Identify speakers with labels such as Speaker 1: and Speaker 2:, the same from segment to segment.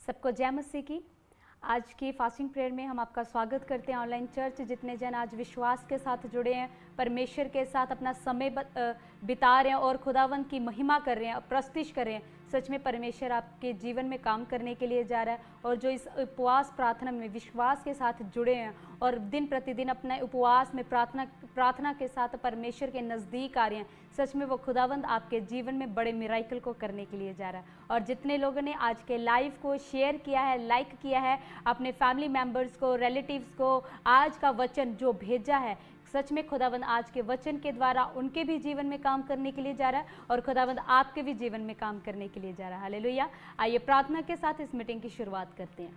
Speaker 1: सबको जय मसीह की। आज की फास्टिंग प्रेयर में हम आपका स्वागत करते हैं। ऑनलाइन चर्च जितने जन आज विश्वास के साथ जुड़े हैं, परमेश्वर के साथ अपना समय बिता रहे हैं और खुदावंत की महिमा कर रहे हैं, प्रस्तुति कर रहे हैं। सच में परमेश्वर आपके जीवन में काम करने के लिए जा रहा है। और जो इस उपवास प्रार्थना में विश्वास के साथ जुड़े हैं और दिन प्रतिदिन अपने उपवास में प्रार्थना के साथ परमेश्वर के नज़दीक आ रहे हैं, सच में वो खुदावंद आपके जीवन में बड़े मिराइकल को करने के लिए जा रहा है। और जितने लोगों ने आज के लाइव को शेयर किया है, लाइक किया है, अपने फैमिली मेम्बर्स को, रिलेटिव्स को आज का वचन जो भेजा है, सच में खुदावंद आज के वचन के द्वारा उनके भी जीवन में काम करने के लिए जा रहा है और खुदावंद आपके भी जीवन में काम करने के लिए जा रहा है। हालेलुया। आइए प्रार्थना के साथ इस मीटिंग की शुरुआत करते हैं।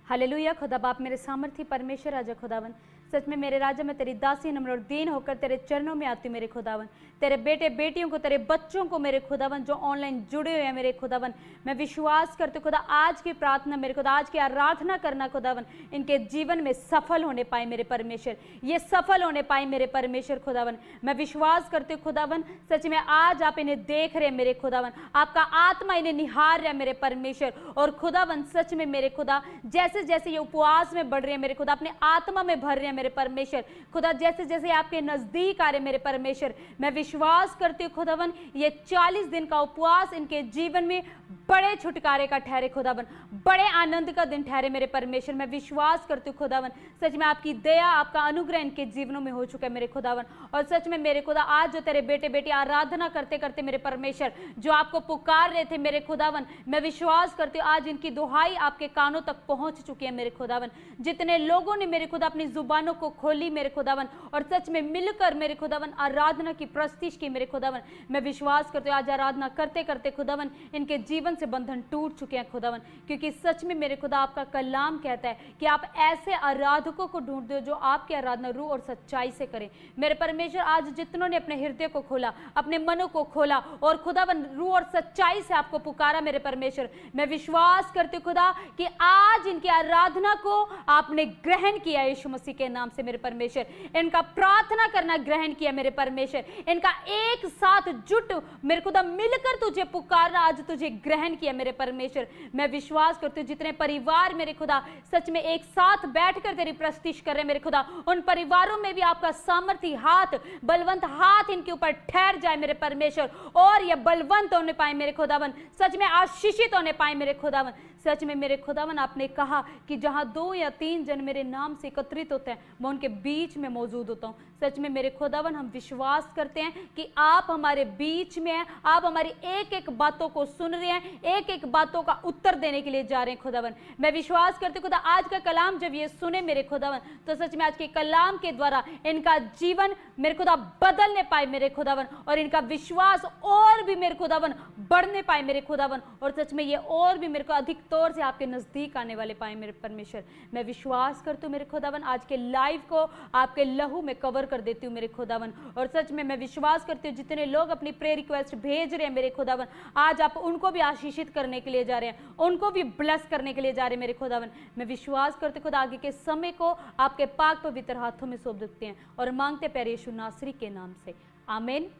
Speaker 1: हालेलुया। खुदा बाप मेरे सामर्थी परमेश्वर राजा खुदावंद, सच में मेरे राजा, मैं तेरी दासी नम्र और दीन होकर तेरे चरणों में आती हूँ मेरे खुदावन। तेरे बेटे बेटियों को, तेरे बच्चों को मेरे खुदावन जो ऑनलाइन जुड़े हुए हैं मेरे खुदावन, मैं विश्वास करती हूँ खुदा आज की प्रार्थना मेरे खुदा, आज की आराधना करना खुदावन इनके जीवन में सफल होने पाए मेरे परमेश्वर, ये सफल होने पाए मेरे परमेश्वर खुदावन। मैं विश्वास करती हूँ खुदावन, सच में आज आप इन्हें देख रहे हैं मेरे खुदावन, आपका आत्मा इन्हें निहार रहा है मेरे परमेश्वर। और खुदावन सच में मेरे खुदा जैसे जैसे ये उपवास में बढ़ रहे हैं मेरे खुदा, अपने आत्मा में भर रहे हैं मेरे परमेश्वर खुदा, जैसे जैसे आपके नजदीक आ रहे मेरे परमेश्वर, मैं विश्वास करती हूँ खुदावन ये 40 दिन का उपवास इनके जीवन में बड़े छुटकारे का ठहरे खुदावन, बड़े आनंद का दिन ठहरे मेरे परमेश्वर। मैं विश्वास करती हूँ खुदावन, सच में आपकी दया, आपका अनुग्रह इनके जीवनों में हो चुका है मेरे खुदावन। और सच में मेरे खुदा आज जो तेरे बेटे बेटी आराधना करते करते मेरे परमेश्वर जो आपको पुकार रहे थे मेरे खुदावन, मैं विश्वास करती हूँ आज इनकी दुहाई आपके कानों तक पहुंच चुकी है मेरे खुदावन। जितने लोगों ने मेरे खुदा अपनी जुबानों को खोली मेरे खुदावन और सच में मिलकर मेरे खुदावन आराधना की प्रस्तुति की मेरे खुदावन, मैं विश्वास करती हूँ आज आराधना करते करते खुदावन इनके जीवन से बंधन टूट चुके हैं खुदावन। क्योंकि सच में मेरे खुदा आपका कलाम कहता है कि आप ऐसे आराधकों को ढूंढते हो जो आपकी आराधना रूह और सच्चाई से करें मेरे परमेश्वर। आज जितनों ने अपने हृदय को खोला, अपने मनों को खोला और खुदावन रूह और सच्चाई से आपको पुकारा मेरे परमेश्वर, मैं विश्वास करती हूँ खुदा कि आज इनकी आराधना को आपने ग्रहण किया यीशु मसीह के नाम से मेरे परमेश्वर। इनका प्रार्थना करना ग्रहण किया मेरे परमेश्वर, इनका एक साथ जुट मेरे खुदा मिलकर तुझे पुकारना आज तुझे ग्रहण किया मेरे परमेश्वर। मैं विश्वास करती हूँ जितने परिवार मेरे खुदा सच में एक साथ बैठकर तेरी प्रस्तुति कर रहे हैं मेरे खुदा, उन परिवारों में भी आपका सामर्थी हाथ, बलवंत हाथ इनके ऊपर ठहर जाए मेरे परमेश्वर और ये बलवंत होने पाए मेरे खुदावन, सच में आशीषित होने पाए मेरे खुदावन। सच में मेरे खुदावन आपने कहा कि जहां 2 या 3 जन मेरे नाम से एकत्रित होते हैं मैं उनके बीच में मौजूद होता हूं। सच में मेरे खुदावन हम विश्वास करते हैं कि आप हमारे बीच में हैं, आप हमारी एक एक बातों को सुन रहे हैं, एक एक बातों का उत्तर देने के लिए जा रहे हैं खुदावन। मैं विश्वास करती खुदा आज का कलाम जब ये सुने मेरे खुदावन तो सच में आज के कलाम के द्वारा इनका जीवन मेरे खुदा बदलने पाए मेरे खुदावन और इनका विश्वास और भी मेरे खुदावन बढ़ने पाए मेरे खुदावन और सच में ये और भी मेरे को अधिक तौर से आपके नजदीक आने वाले पाए मेरे परमेश्वर। मैं विश्वास करती हूँ मेरे खुदावन आज के लाइव को आपके लहू में कवर कर देती हूँ मेरे खुदावन। और सच में मैं विश्वास करती हूँ जितने लोग अपनी प्रेयर रिक्वेस्ट भेज रहे हैं मेरे खुदावन, आज आप उनको भी आशीषित करने के लिए जा रहे हैं, उनको भी ब्लेस करने के लिए जा रहे हैं मेरे खुदावन। मैं विश्वास करती खुदा आगे के समय को आपके पाक पवित्र हाथों में सौंप देते हैं और मांगते प्यारे यीशु नासरी के नाम से, आमीन।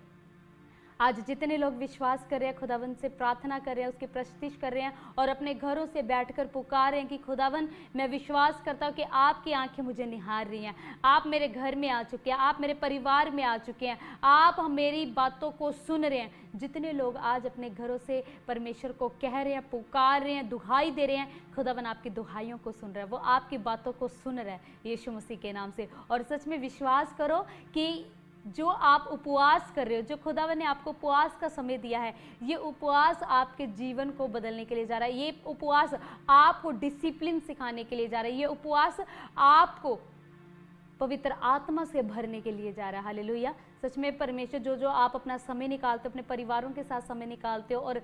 Speaker 1: आज जितने लोग विश्वास कर रहे हैं खुदावन से प्रार्थना कर रहे हैं, उसकी प्रस्तुति कर रहे हैं और अपने घरों से बैठकर पुकार रहे हैं कि खुदावन मैं विश्वास करता हूँ कि आपकी आंखें मुझे निहार रही हैं, आप मेरे घर में आ चुके हैं, आप मेरे परिवार में आ चुके हैं, आप मेरी बातों को सुन रहे हैं। जितने लोग आज अपने घरों से परमेश्वर को कह रहे हैं, पुकार रहे हैं, दुहाई दे रहे हैं, खुदावन आपकी दुहाइयों को सुन रहा है, वो आपकी बातों को सुन रहा है यीशु मसीह के नाम से। और सच में विश्वास करो कि जो आप उपवास कर रहे हो, जो खुदावन ने आपको उपवास का समय दिया है, ये उपवास आपके जीवन को बदलने के लिए जा रहा है, ये उपवास आपको डिसिप्लिन सिखाने के लिए जा रहा है, ये उपवास आपको पवित्र आत्मा से भरने के लिए जा रहा है। हालेलुया। सच में परमेश्वर जो जो आप अपना समय निकालते हो, अपने परिवारों के साथ समय निकालते हो और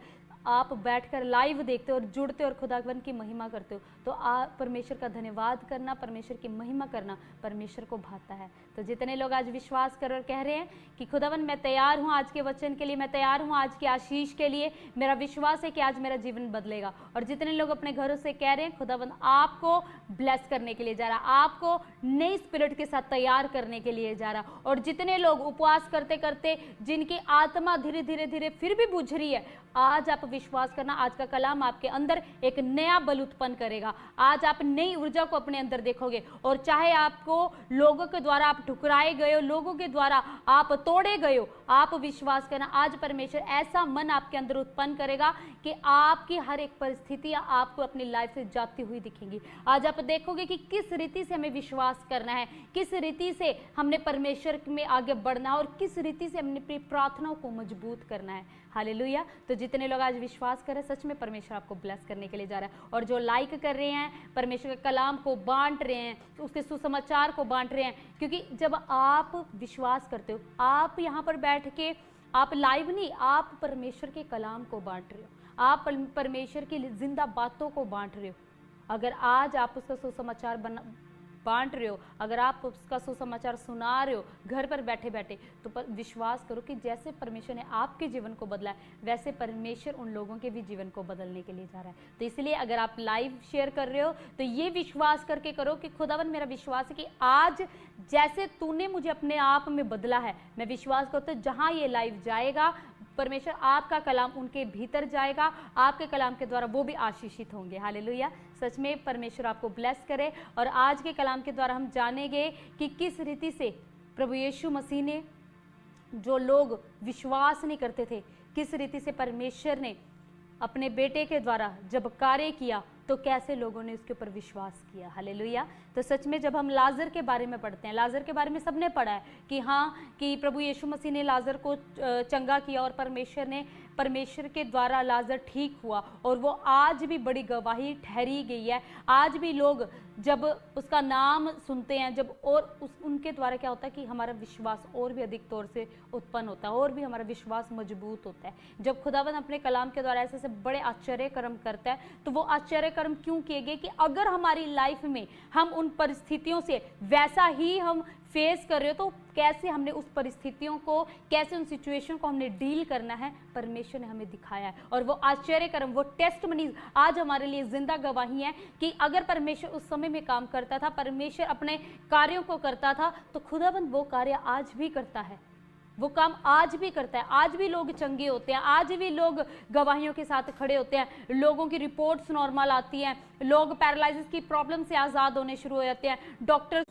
Speaker 1: आप बैठकर लाइव देखते हो और जुड़ते हो और खुदावन की महिमा करते हो, तो आप परमेश्वर का धन्यवाद करना, परमेश्वर की महिमा करना परमेश्वर को भाता है। तो जितने लोग आज विश्वास कर और कह रहे हैं कि खुदावन मैं तैयार हूँ आज के वचन के लिए, मैं तैयार हूँ आज की आशीष के लिए, मेरा विश्वास है कि आज मेरा जीवन बदलेगा। और जितने लोग अपने घरों से कह रहे हैं खुदावन आपको ब्लेस करने के लिए जा रहा, आपको नई स्पिरिट के साथ तैयार करने के लिए जा रहा। और जितने लोग उपवास करते करते जिनकी आत्मा धीरे धीरे धीरे फिर भी बुझ रही है, आज आप विश्वास करना, आज का कलाम आपके अंदर एक नया बल उत्पन्न करेगा। आज आप नई ऊर्जा को अपने अंदर देखोगे, और चाहे आपको लोगों के द्वारा आप ठुकराए गए हो, लोगों के द्वारा आप तोड़े गए हो, आप विश्वास करना, आज परमेश्वर ऐसा मन आपके अंदर उत्पन्न करेगा कि आपकी हर एक परिस्थितियां आपको अपनी लाइफ से जाती हुई दिखेंगी। आज आप देखोगे कि किस रीति से हमें विश्वास करना है, किस रीति से हमने परमेश्वर में आगे बढ़ना है, और किस रीति से हमने अपनी प्रार्थनाओं को मजबूत करना है। हालेलुया। तो जितने लोग आज विश्वास कर रहे हैं, सच में परमेश्वर आपको ब्लेस करने के लिए जा रहा है। और जो लाइक कर रहे हैं, परमेश्वर के कलाम को बांट रहे हैं, उसके सुसमाचार को बांट रहे हैं, क्योंकि जब आप विश्वास करते हो, आप यहाँ पर बैठ के आप लाइव नहीं, आप परमेश्वर के कलाम को बांट रहे हो, आप परमेश्वर की जिंदा बातों को बांट रहे हो। अगर आज आप उसका सुसमाचार बांट रहे हो, अगर आप उसका सुसमाचार सुना रहे हो घर पर बैठे बैठे, तो विश्वास करो कि जैसे परमेश्वर ने आपके जीवन को बदला है, वैसे परमेश्वर उन लोगों के भी जीवन को बदलने के लिए जा रहा है। तो इसलिए अगर आप लाइव शेयर कर रहे हो तो ये विश्वास करके करो कि खुदावन, मेरा विश्वास है कि आज जैसे तूने मुझे अपने आप में बदला है, मैं विश्वास करता हूँ जहाँ ये लाइव जाएगा, परमेश्वर आपका कलाम उनके भीतर जाएगा, आपके कलाम के द्वारा वो भी आशीषित होंगे। हालेलुया। सच में परमेश्वर आपको ब्लेस करे। और आज के कलाम के द्वारा हम जानेंगे कि किस रीति से प्रभु यीशु मसीह ने, जो लोग विश्वास नहीं करते थे, किस रीति से परमेश्वर ने अपने बेटे के द्वारा जब कार्य किया तो कैसे लोगों ने उसके ऊपर विश्वास किया। हालेलुया। तो सच में जब हम लाजर के बारे में पढ़ते हैं, लाजर के बारे में सबने पढ़ा है कि हाँ, कि प्रभु यीशु मसीह ने लाजर को चंगा किया, और परमेश्वर के द्वारा लाजर ठीक हुआ, और वो आज भी बड़ी गवाही ठहरी गई है। आज भी लोग जब उसका नाम सुनते हैं, जब और उनके द्वारा क्या होता है कि हमारा विश्वास और भी अधिक तौर से उत्पन्न होता है, और भी हमारा विश्वास मजबूत होता है। जब खुदावन अपने कलाम के द्वारा ऐसे बड़े आश्चर्य कर्म करता है, तो वो आश्चर्य कर्म क्यों किए गए कि अगर हमारी लाइफ में हम उन परिस्थितियों से वैसा ही हम फेस कर रहे हो, तो कैसे हमने उस परिस्थितियों को, कैसे उन सिचुएशन को हमने डील करना है, परमेश्वर ने हमें दिखाया है। और वो आश्चर्य कर्म, वो टेस्टमनीज आज हमारे लिए जिंदा गवाही है कि अगर परमेश्वर उस समय में काम करता था, परमेश्वर अपने कार्यों को करता था, तो खुदाबंद वो कार्य आज भी करता है, वो काम आज भी करता है। आज भी लोग चंगे होते हैं, आज भी लोग गवाहियों के साथ खड़े होते हैं, लोगों की रिपोर्ट्स नॉर्मल आती हैं, लोग पैरालिसिस की प्रॉब्लम से आज़ाद होने शुरू हो जाते हैं, डॉक्टर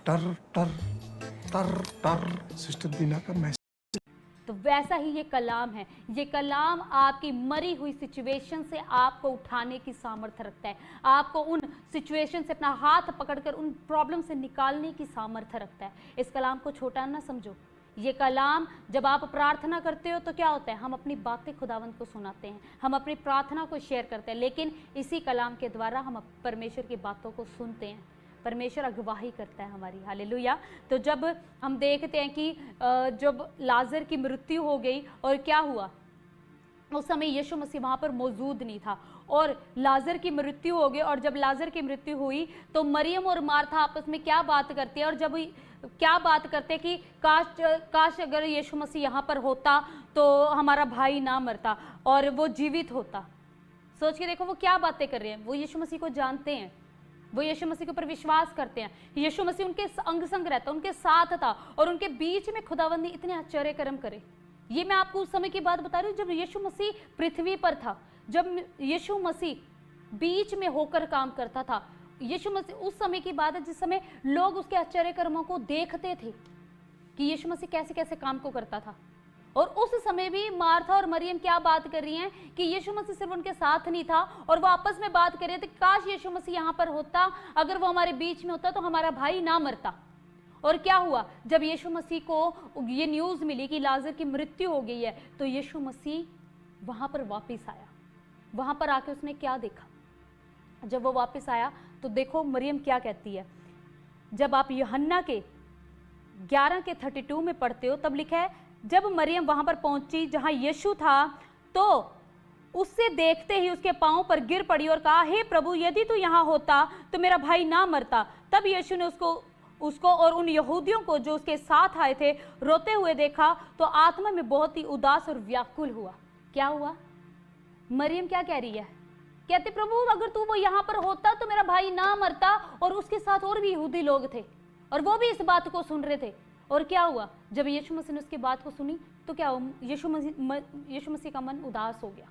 Speaker 2: सिस्टर दीना का मैसेज।
Speaker 1: तो वैसा ही ये कलाम है। ये कलाम आपकी मरी हुई सिचुएशन से आपको उठाने की सामर्थ्य रखता है, आपको उन सिचुएशन से अपना हाथ पकड़कर उन प्रॉब्लम से निकालने की सामर्थ्य रखता है। इस कलाम को छोटा ना समझो। ये कलाम जब आप प्रार्थना करते हो तो क्या होता है, हम अपनी बातें खुदावंत को सुनाते हैं, हम अपनी प्रार्थना को शेयर करते हैं, लेकिन इसी कलाम के द्वारा हम परमेश्वर की बातों को सुनते हैं, परमेश्वर अगवाही करता है हमारी। हालेलुया। तो जब हम देखते हैं कि जब लाजर की मृत्यु हो गई और क्या हुआ, उस समय यीशु मसीह वहाँ पर मौजूद नहीं था और लाजर की मृत्यु हो गई। और जब लाजर की मृत्यु हुई तो मरियम और मार्था आपस में क्या बात करते हैं, और जब क्या बात करते कि काश अगर यीशु मसीह यहाँ पर होता तो हमारा भाई ना मरता और वो जीवित होता। सोच के देखो वो क्या बातें कर रहे हैं। वो यीशु मसीह को जानते हैं, वो यीशु मसीह के ऊपर विश्वास करते हैं। यीशु मसीह उनके अंग संग रहता, उनके साथ था और उनके बीच में खुदावंद ने इतने आश्चर्य कर्म करे। ये मैं आपको उस समय की बात बता रही हूँ जब यीशु मसीह पृथ्वी पर था, जब यीशु मसीह बीच में होकर काम करता था। यीशु मसीह उस समय की बात है जिस समय लोग उसके आश्चर्य कर्मों को देखते थे कि यीशु मसीह कैसे कैसे काम को करता था। और उस समय भी मार्था और मरियम क्या बात कर रही हैं कि यीशु मसीह सिर्फ उनके साथ नहीं था और वो आपस में बात कर रहे थे, काश यीशु मसीह यहाँ पर होता, अगर वो हमारे बीच में होता तो हमारा भाई ना मरता। और क्या हुआ, जब यीशु मसीह को ये न्यूज़ मिली कि लाजर की मृत्यु हो गई है तो यीशु मसीह वहाँ पर वापस आया। वहाँ पर आके उसने क्या देखा, जब वो वापस आया तो देखो मरियम क्या कहती है। जब आप यूहन्ना के 11 के 32 में पढ़ते हो तब लिखा है, जब मरियम वहां पर पहुंची जहां यीशु था तो उससे देखते ही उसके पांव पर गिर पड़ी और कहा, हे प्रभु, यदि तू यहाँ होता तो मेरा भाई ना मरता। तब यीशु ने उसको और उन यहूदियों को जो उसके साथ आए थे रोते हुए देखा तो आत्मा में बहुत ही उदास और व्याकुल हुआ। क्या हुआ, मरियम क्या कह रही है, कहते प्रभु अगर तू वो यहाँ पर होता तो मेरा भाई ना मरता। और उसके साथ और भी यहूदी लोग थे और वो भी इस बात को सुन रहे थे। और क्या हुआ, जब यीशु मसीह ने उसकी बात को सुनी तो क्या हुआ, यीशु मसीह का मन उदास हो गया।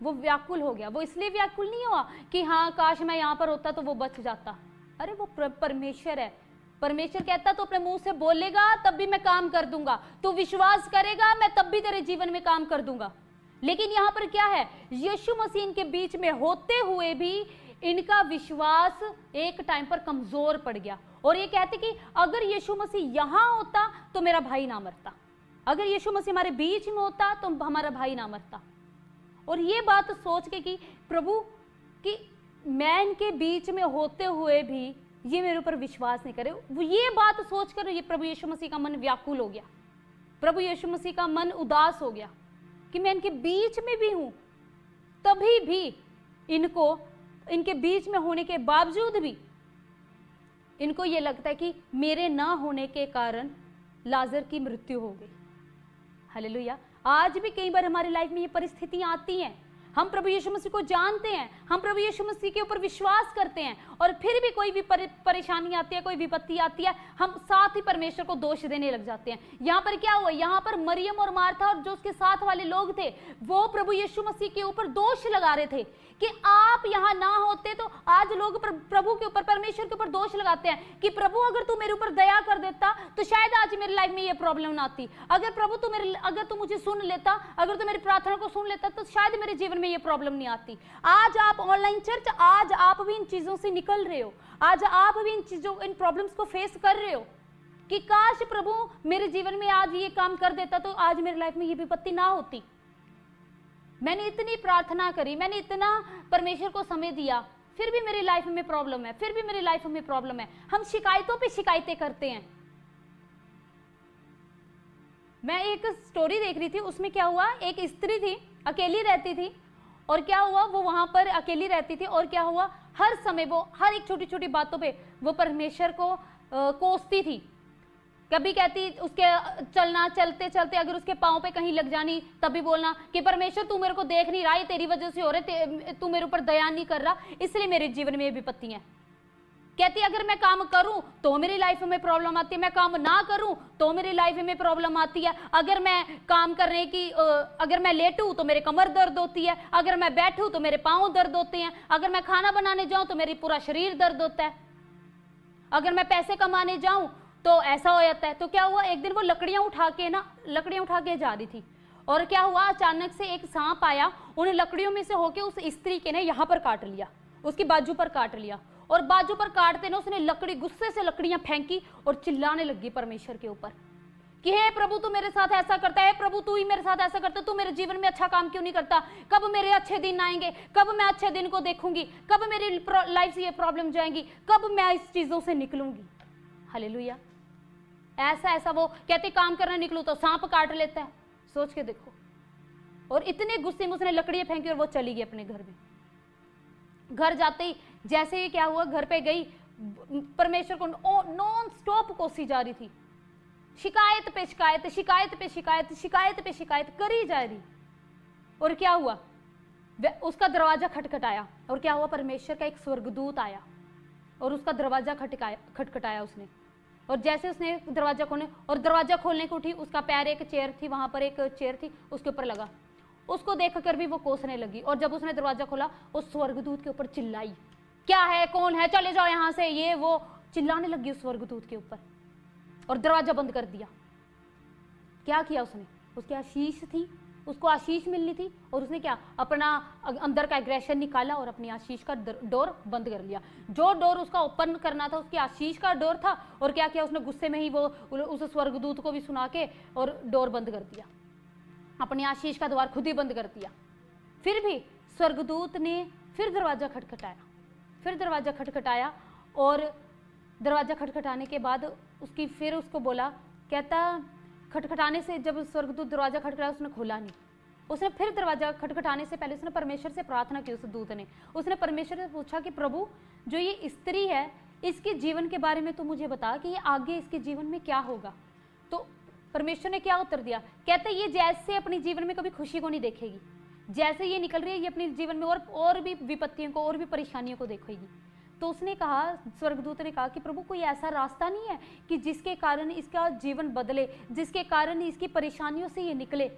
Speaker 1: वो व्याकुल हो गया। वो इसलिए व्याकुल नहीं हुआ कि हाँ काश मैं यहाँ पर होता तो वो बच जाता। अरे वो परमेश्वर है, परमेश्वर कहता तो अपने मुंह से बोलेगा तब भी मैं काम कर दूंगा, तू विश्वास करेगा मैं तब भी तेरे जीवन में काम कर दूंगा। लेकिन यहाँ पर क्या है, यीशु मसीह इनके बीच में होते हुए भी इनका विश्वास एक टाइम पर कमजोर पड़ गया। और ये कहते कि अगर यीशु मसीह यहां होता तो मेरा भाई ना मरता, अगर यीशु मसीह हमारे बीच में होता तो हमारा भाई ना मरता। और ये बात सोच के कि प्रभु कि मैं इनके बीच में होते हुए भी ये मेरे ऊपर विश्वास नहीं करे, वो ये बात सोचकर ये प्रभु यीशु मसीह का मन व्याकुल हो गया, प्रभु यीशु मसीह का मन उदास हो गया कि मैं इनके बीच में भी हूं, तभी भी इनको, इनके बीच में होने के बावजूद भी इनको ये लगता है कि मेरे ना होने के कारण लाजर की मृत्यु हो गई। हालेलुया। आज भी कई बार हमारी लाइफ में ये परिस्थितियां आती हैं, हम प्रभु यीशु मसीह को जानते हैं, हम प्रभु यीशु मसीह के ऊपर विश्वास करते हैं, और फिर भी कोई भी परेशानी आती है, कोई विपत्ति आती है, हम साथ ही परमेश्वर को दोष देने लग जाते हैं। यहाँ पर क्या हुआ, यहाँ पर मरियम और मार्था और जो उसके साथ वाले लोग थे वो प्रभु यीशु मसीह के ऊपर दोष लगा रहे थे कि आप यहाँ ना होते तो आज लोग प्रभु के ऊपर, परमेश्वर के ऊपर दोष लगाते हैं कि प्रभु अगर तू मेरे ऊपर दया कर देता तो शायद आज मेरी लाइफ में ये प्रॉब्लम ना आती, अगर प्रभु तू अगर तू मुझे सुन लेता, अगर तू मेरी प्रार्थना को सुन लेता तो शायद मेरे जीवन में ये प्रॉब्लम नहीं आती। आज आप ऑनलाइन चर्च, आज आप भी इन चीजों से निकल रहे हो, आज आप भी इन चीजों, इन प्रॉब्लम्स को फेस कर रहे हो कि काश प्रभु मेरे जीवन में आज ये काम कर देता तो आज मेरी लाइफ में ये विपत्ति ना होती। मैंने इतनी प्रार्थना करी, मैंने इतना परमेश्वर को समय दिया, फिर भी मेरी लाइफ में प्रॉब्लम है, फिर भी मेरी लाइफ में प्रॉब्लम है। हम शिकायतों पे शिकायतें करते हैं। मैं एक स्टोरी देख रही थी, उसमें क्या हुआ, एक स्त्री थी, अकेली रहती थी, और क्या हुआ, वो वहां पर अकेली रहती थी, और क्या हुआ, हर समय वो हर एक छोटी छोटी बातों पे वो परमेश्वर को कोसती थी। कभी कहती, उसके चलना, चलते चलते अगर उसके पाँव पे कहीं लग जानी तभी बोलना कि परमेश्वर तू मेरे को देख नहीं रहा, तेरी वजह से हो रहे, तू मेरे ऊपर दया नहीं कर रहा, इसलिए मेरे जीवन में ये विपत्ति है। कहती अगर मैं काम करूं तो मेरी लाइफ में प्रॉब्लम आती है, मैं काम ना करूं तो मेरी लाइफ में प्रॉब्लम आती है, अगर मैं काम करने की, अगर मैं लेटूं तो मेरे कमर दर्द होती है, अगर मैं बैठूं तो मेरे पाँव दर्द होते हैं, अगर मैं खाना बनाने जाऊं तो मेरी पूरा शरीर दर्द होता है, अगर मैं पैसे कमाने जाऊं तो ऐसा हो जाता है। तो क्या हुआ, एक दिन वो लकड़ियां उठा के जा रही थी, और क्या हुआ, अचानक से एक सांप आया, उन लकड़ियों में से होके उस स्त्री के ने यहाँ पर काट लिया, उसकी बाजू पर काट लिया, और बाजू पर काटते ना उसने लकड़ी, गुस्से से लकड़ियां फेंकी और चिल्लाने लगी परमेश्वर के ऊपर कि हे प्रभु तू मेरे साथ ऐसा करता है, प्रभु तू ही मेरे साथ ऐसा करता है, तू मेरे जीवन में अच्छा काम क्यों नहीं करता, कब मेरे अच्छे दिन आएंगे, कब मैं अच्छे दिन को देखूंगी, कब मेरी लाइफ से ये प्रॉब्लम जाएंगी, कब मैं इस चीजों से निकलूंगी। हालेलुया। ऐसा वो कहते काम करने निकलूं तो सांप काट लेता है, सोच के देखो। और इतने गुस्से में उसने लकड़ियां फेंकी और वो चली गई अपने घर में। घर जाते ही जैसे ही क्या हुआ, घर पे गई, परमेश्वर को नॉन स्टॉप कोसी जा रही थी, शिकायत पे शिकायत, शिकायत पे शिकायत, शिकायत पे शिकायत करी जा रही। और क्या हुआ, उसका दरवाजा खटखटाया, और क्या हुआ, परमेश्वर का एक स्वर्गदूत आया और उसका दरवाजा खटखटाया उसने, और जैसे उसने दरवाजा खोलने, और दरवाजा खोलने को उठी, उसका पैर एक चेयर थी, वहां पर एक चेयर थी, उसके ऊपर लगा, उसको देखकर भी वो कोसने लगी। और जब उसने दरवाजा खोला उस स्वर्गदूत के ऊपर चिल्लाई, क्या है, कौन है, चले जाओ यहां से, ये वो चिल्लाने लगी उस स्वर्गदूत के ऊपर, और दरवाजा बंद कर दिया। क्या किया उसने, उसकी आशीष थी, उसको आशीष मिलनी थी, और उसने क्या, अपना अंदर का एग्रेशन निकाला और अपनी आशीष का डोर बंद कर लिया। जो डोर उसका ओपन करना था उसकी आशीष का डोर था, और क्या किया उसने, गुस्से में ही वो उस स्वर्गदूत को भी सुना के और डोर बंद कर दिया, अपनी आशीष का द्वार खुद ही बंद कर दिया। फिर भी स्वर्गदूत ने फिर दरवाजा खटखटाया, और दरवाजा खटखटाने के बाद फिर उसको बोला, कहता खटखटाने से, जब स्वर्गदूत दरवाजा खटखटाया उसने खोला नहीं, उसने फिर दरवाजा खटखटाने से पहले उसने परमेश्वर से प्रार्थना की। उस दूत ने, उसने परमेश्वर से पूछा कि प्रभु जो ये स्त्री है इसके जीवन के बारे में तो मुझे बता कि ये आगे इसके जीवन में क्या होगा। तो परमेश्वर ने क्या उत्तर दिया, कहते ये जैसे अपने जीवन में कभी खुशी को नहीं देखेगी, जैसे ये निकल रही है ये अपने जीवन में और भी विपत्तियों को, और भी परेशानियों को देखेगी। तो उसने कहा, स्वर्गदूत ने कहा कि प्रभु कोई ऐसा रास्ता नहीं है कि जिसके कारण इसका जीवन बदले, जिसके कारण इसकी परेशानियों से ये निकले।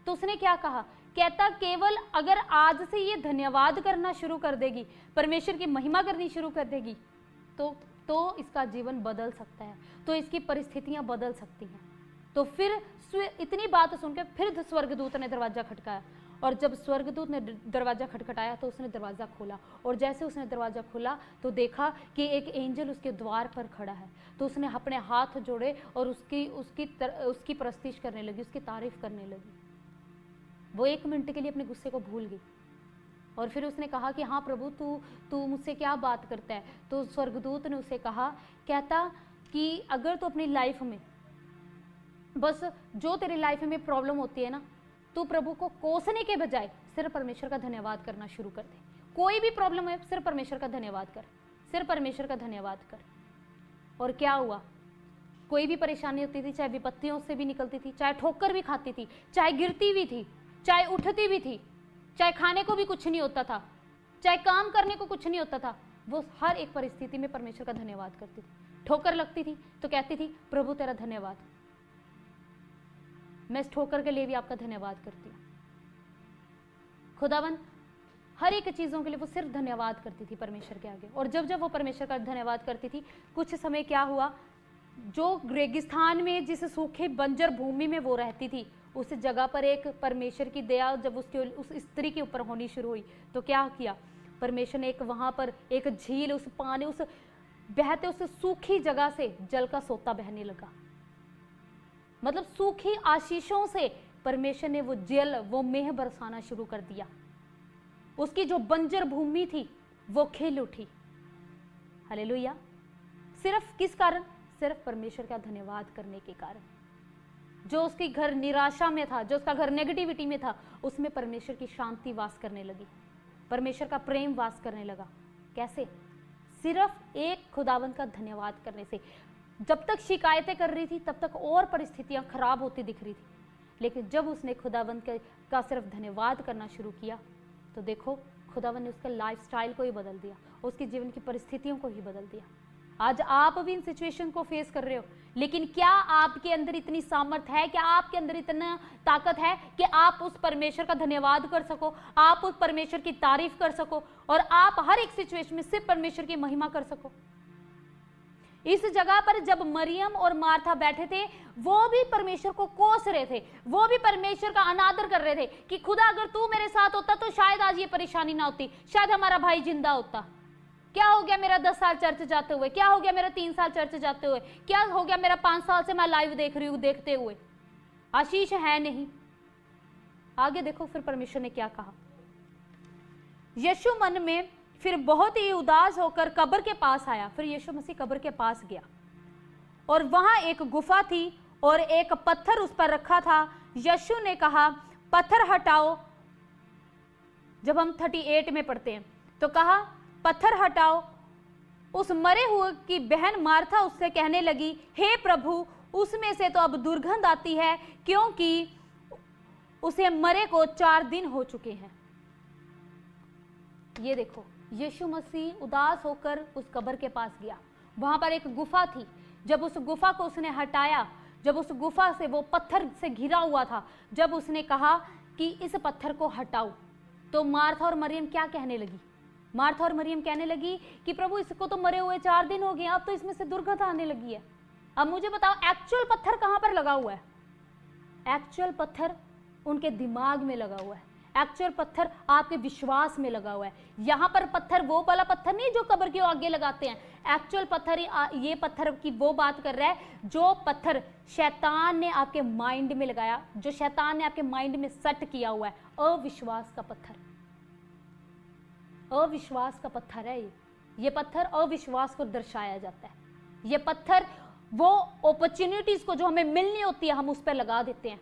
Speaker 1: तो उसने क्या कहा, कहता केवल अगर आज से ये धन्यवाद करना शुरू कर देगी, परमेश्वर की महिमा करनी शुरू कर देगी, तो इसका जीवन बदल सकता है, तो इसकी परिस्थितियां बदल सकती हैं। तो फिर इतनी बात सुनकर फिर स्वर्गदूत ने दरवाजा खटकाया, और जब स्वर्गदूत ने दरवाजा खटखटाया तो उसने दरवाजा खोला, और जैसे उसने दरवाजा खोला तो देखा कि एक एंजल उसके द्वार पर खड़ा है। तो उसने अपने हाथ जोड़े और उसकी प्रस्तिश करने लगी, उसकी तारीफ करने लगी। वो 1 मिनट के लिए अपने गुस्से को भूल गई, और फिर उसने कहा कि हाँ प्रभु, तू मुझसे क्या बात करता है। तो स्वर्गदूत ने उसे कहा, कहता कि अगर तू अपनी लाइफ में बस जो तेरी लाइफ में प्रॉब्लम होती है ना, तू प्रभु को कोसने के बजाय सिर्फ परमेश्वर का धन्यवाद करना शुरू कर दे। कोई भी प्रॉब्लम है, सिर्फ परमेश्वर का धन्यवाद कर, सिर्फ परमेश्वर का धन्यवाद कर। और क्या हुआ? कोई भी परेशानी होती थी, चाहे विपत्तियों से भी निकलती थी, चाहे ठोकर भी खाती थी, चाहे गिरती भी थी, चाहे उठती भी थी, चाहे खाने को भी कुछ नहीं होता था, चाहे काम करने को कुछ नहीं होता था, वो हर एक परिस्थिति में परमेश्वर का धन्यवाद करती थी। ठोकर लगती थी तो कहती थी, प्रभु तेरा धन्यवाद, मैं इस ठोकर के लिए भी आपका धन्यवाद करती हूँ। खुदावन हर एक चीज़ों के लिए वो सिर्फ धन्यवाद करती थी परमेश्वर के आगे। और जब जब वो परमेश्वर का धन्यवाद करती थी, कुछ समय क्या हुआ, जो रेगिस्तान में, जिस सूखे बंजर भूमि में वो रहती थी, उस जगह पर एक परमेश्वर की दया जब उस स्त्री के ऊपर होनी शुरू हुई, तो क्या किया परमेश्वर ने, एक वहाँ पर एक झील, उस पानी, उस बहते उस सूखी जगह से जल का सोता बहने लगा। मतलब सूखी आशीषों से परमेश्वर ने वो जल, वो मेह बरसाना शुरू कर दिया। उसकी जो बंजर भूमि थी वो खिल उठी। हालेलुया। सिर्फ किस कारण? सिर्फ परमेश्वर का धन्यवाद करने के कारण। जो उसके घर निराशा में था, जो उसका घर नेगेटिविटी में था, उसमें परमेश्वर की शांति वास करने लगी, परमेश्वर का प्रेम वास करने लगा। कैसे? सिर्फ एक खुदावंत का धन्यवाद करने से। जब तक शिकायतें कर रही थी तब तक और परिस्थितियां खराब होती दिख रही थी, लेकिन जब उसने खुदावंत का सिर्फ धन्यवाद करना शुरू किया तो देखो खुदावंत ने उसका लाइफस्टाइल को ही बदल दिया, उसके जीवन की परिस्थितियों को ही बदल दिया। आज आप भी इन सिचुएशन को फेस कर रहे हो, लेकिन क्या आपके अंदर इतनी सामर्थ है, क्या आपके अंदर इतना ताकत है कि आप उस परमेश्वर का धन्यवाद कर सको, आप उस परमेश्वर की तारीफ कर सको और आप हर एक सिचुएशन में सिर्फ परमेश्वर की महिमा कर सको। इस जगह पर जब मरियम और मार्था बैठे थे, वो भी परमेश्वर को कोस रहे थे, वो भी परमेश्वर का अनादर कर रहे थे कि खुदा अगर तू मेरे साथ होता तो शायद आज ये परेशानी ना होती, शायद हमारा भाई जिंदा होता। क्या हो गया मेरा 10 साल चर्च जाते हुए, क्या हो गया मेरा 3 साल चर्च जाते हुए, क्या हो गया मेरा 5 साल से मैं लाइव देख रही हूँ, देखते हुए आशीष है नहीं। आगे देखो फिर परमेश्वर ने क्या कहा। यीशु मन में फिर बहुत ही उदास होकर कब्र के पास आया। फिर यीशु मसीह कब्र के पास गया और वहां एक गुफा थी और एक पत्थर उस पर रखा था। यीशु ने कहा, पत्थर हटाओ। जब हम 38 में पढ़ते हैं तो कहा, पत्थर हटाओ। उस मरे हुए की बहन मार्था उससे कहने लगी, हे प्रभु, उसमें से तो अब दुर्गंध आती है, क्योंकि उसे मरे को 4 दिन हो चुके हैं। ये देखो, यीशु मसीह उदास होकर उस कब्र के पास गया। वहां पर एक गुफा थी। जब उस गुफा को उसने हटाया, जब उस गुफा से, वो पत्थर से घिरा हुआ था, जब उसने कहा कि इस पत्थर को हटाओ, तो मार्था और मरियम क्या कहने लगी? मार्था और मरियम कहने लगी कि प्रभु, इसको तो मरे हुए 4 दिन हो गए, अब तो इसमें से दुर्गंध आने लगी है। अब मुझे बताओ, एक्चुअल पत्थर कहां पर लगा हुआ है? एक्चुअल पत्थर उनके दिमाग में लगा हुआ है, एक्चुअल पत्थर आपके विश्वास में लगा हुआ है। यहां पर पत्थर वो वाला पत्थर नहीं जो कब्र के आगे लगाते हैं। एक्चुअल पत्थर, ये पत्थर की वो बात कर रहा है जो पत्थर शैतान ने आपके माइंड में लगाया, जो शैतान ने आपके माइंड में सेट किया हुआ है। अविश्वास का पत्थर, अविश्वास का पत्थर है ये पत्थर अविश्वास को दर्शाया जाता है। ये पत्थर वो अपॉर्चुनिटीज को जो हमें मिलनी होती है हम उस पर लगा देते हैं,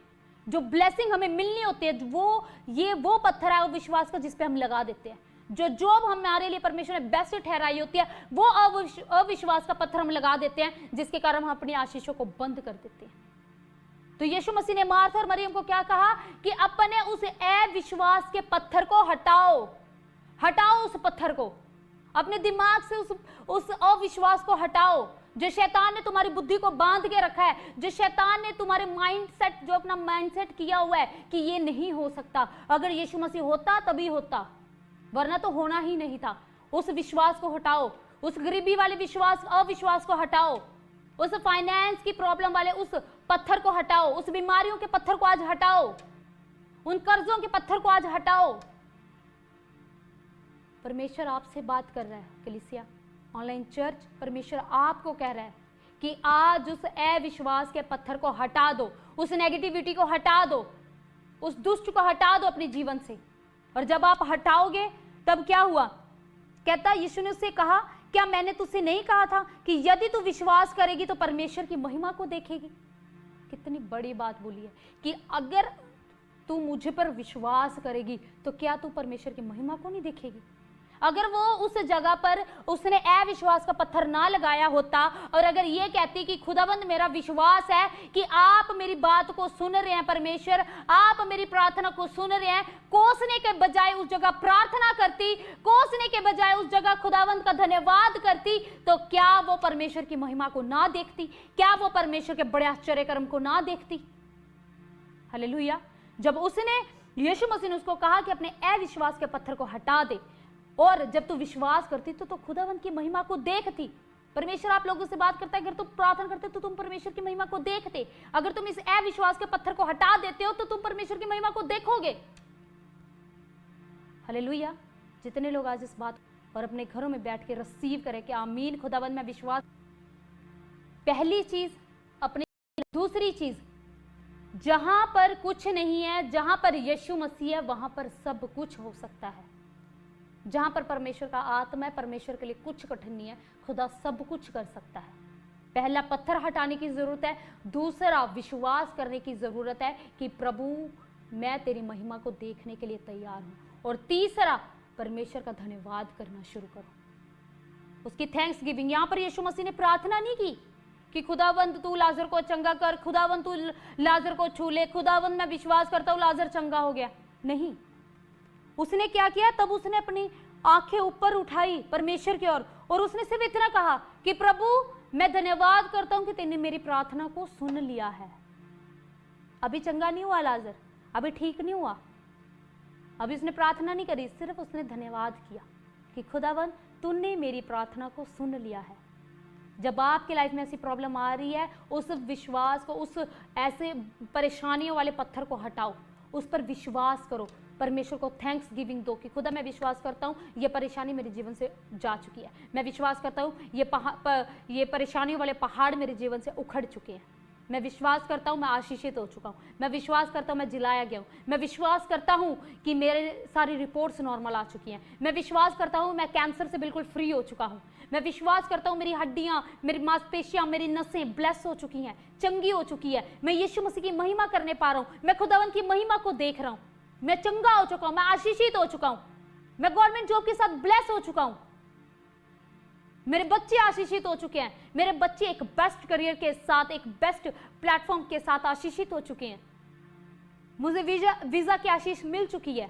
Speaker 1: जो ब्लेसिंग हमें मिलनी होती है वो पत्थर है अविश्वास का जिस पे हम लगा देते हैं। जो जॉब हमारे लिए परमेश्वर ने बेस्ट ठहराई होती है वो अविश्वास का पत्थर हम लगा देते हैं, जिसके कारण हम अपनी आशीषों को बंद कर देते हैं। तो यीशु मसीह ने मार्था और मरियम को क्या कहा कि अपने उस अविश्वास के पत्थर को हटाओ, हटाओ उस पत्थर को, अपने दिमाग से उस अविश्वास को हटाओ जो शैतान ने तुम्हारी बुद्धि को बांध के रखा है, जो शैतान ने तुम्हारे माइंडसेट, जो अपना माइंडसेट किया हुआ है कि ये नहीं हो सकता, अगर यीशु मसीह होता तभी होता, वरना तो होना ही नहीं था। उस विश्वास को हटाओ, उस गरीबी वाले विश्वास, अविश्वास को हटाओ, उस फाइनेंस की प्रॉब्लम वाले उस पत्थर को हटाओ, उस बीमारियों के पत्थर को आज हटाओ, उन कर्जों के पत्थर को आज हटाओ। परमेश्वर आपसे बात कर रहा है कलीसिया, ऑनलाइन चर्च, परमेश्वर आपको कह रहा है कि आज उस अविश्वास के पत्थर को हटा दो, उस नेगेटिविटी को हटा दो, उस दुष्ट को हटा दो अपने जीवन से। और जब आप हटाओगे तब क्या हुआ? कहता यीशु ने उससे कहा, क्या मैंने तुझसे नहीं कहा था कि यदि तू विश्वास करेगी तो परमेश्वर की महिमा को देखेगी? कितनी बड़ी बात बोली है कि अगर तू मुझे पर विश्वास करेगी तो क्या तू परमेश्वर की महिमा को नहीं देखेगी? अगर वो उस जगह पर उसने अविश्वास का पत्थर ना लगाया होता और अगर ये कहती कि खुदाबंद मेरा विश्वास है कि आप मेरी बात को सुन रहे हैं, परमेश्वर आप मेरी प्रार्थना को सुन रहे हैं, कोसने के बजाय उस जगह प्रार्थना करती, कोसने के बजाय उस जगह खुदाबंद का धन्यवाद करती, तो क्या वो परमेश्वर की महिमा को ना देखती? क्या वो परमेश्वर के बड़े आश्चर्य कर्म को ना देखती? हालेलुया। जब उसने, यीशु मसीह ने उसको कहा कि अपने अविश्वास के पत्थर को हटा दे, और जब तू विश्वास करती तो खुदावंत की महिमा को देखती। परमेश्वर आप लोगों से बात करता है, अगर तुम प्रार्थना करते तो तुम परमेश्वर की महिमा को देखते। अगर तुम इस अविश्वास के पत्थर को हटा देते हो तो तुम परमेश्वर की महिमा को देखोगे। हालेलुया। जितने लोग आज इस बात और अपने घरों में बैठ के रिसीव करें कि आमीन खुदावंत मैं विश्वास, पहली चीज अपनी, दूसरी चीज, जहां पर कुछ नहीं है, जहां पर यीशु मसीह है वहां पर सब कुछ हो सकता है। जहां पर परमेश्वर का आत्मा है, परमेश्वर के लिए कुछ कठिन नहीं है, खुदा सब कुछ कर सकता है। पहला पत्थर हटाने की जरूरत है, दूसरा विश्वास करने की जरूरत है कि प्रभु मैं तेरी महिमा को देखने के लिए तैयार हूं, और तीसरा परमेश्वर का धन्यवाद करना शुरू करो, उसकी थैंक्स गिविंग। यहां पर यीशु मसीह ने प्रार्थना नहीं की कि खुदावंत तू लाजर को चंगा कर, खुदावंत तू लाजर को छू ले, खुदावंत मैं विश्वास करता हूं लाजर चंगा हो गया। नहीं, उसने क्या किया? तब उसने अपनी आंखें ऊपर उठाई परमेश्वर की ओर और उसने सिर्फ इतना कहा कि प्रभु मैं धन्यवाद करता हूं कि तूने मेरी प्रार्थना को सुन लिया है। अभी चंगा नहीं हुआ लाजर, अभी ठीक नहीं हुआ, अभी उसने प्रार्थना नहीं करी, सिर्फ उसने धन्यवाद किया कि खुदावन तूने मेरी प्रार्थना को सुन लिया है। जब आपकी लाइफ में ऐसी प्रॉब्लम आ रही है, उस विश्वास को, उस ऐसे परेशानियों वाले पत्थर को हटाओ, उस पर विश्वास करो, परमेश्वर को थैंक्स गिविंग दो कि खुदा मैं विश्वास करता हूँ ये परेशानी मेरे जीवन से जा चुकी है, मैं विश्वास करता हूँ ये परेशानियों वाले पहाड़ मेरे जीवन से उखड़ चुके हैं, मैं विश्वास करता हूँ मैं आशीषित हो चुका हूँ, मैं विश्वास करता हूँ मैं जिलाया गया हूँ, मैं विश्वास करता हूँ कि मेरे सारी रिपोर्ट्स नॉर्मल आ चुकी हैं, मैं विश्वास करता हूँ मैं कैंसर से बिल्कुल फ्री हो चुका हूँ, मैं विश्वास करता हूँ मेरी हड्डियाँ, मेरी मांसपेशियाँ, मेरी नसें ब्लेस हो चुकी हैं, चंगी हो चुकी है, मैं यीशु मसीह की महिमा करने पा रहा हूँ, मैं खुदावन की महिमा को देख रहा हूँ, मैं चंगा हो चुका हूँ, मैं आशीषित हो चुका हूँ, मैं गवर्नमेंट जॉब के साथ ब्लेस हो चुका हूँ, मेरे बच्चे आशीषित हो चुके हैं, मेरे बच्चे एक बेस्ट करियर के साथ, एक बेस्ट प्लेटफॉर्म के साथ आशीषित हो चुके हैं, मुझे वीजा की आशीष मिल चुकी है,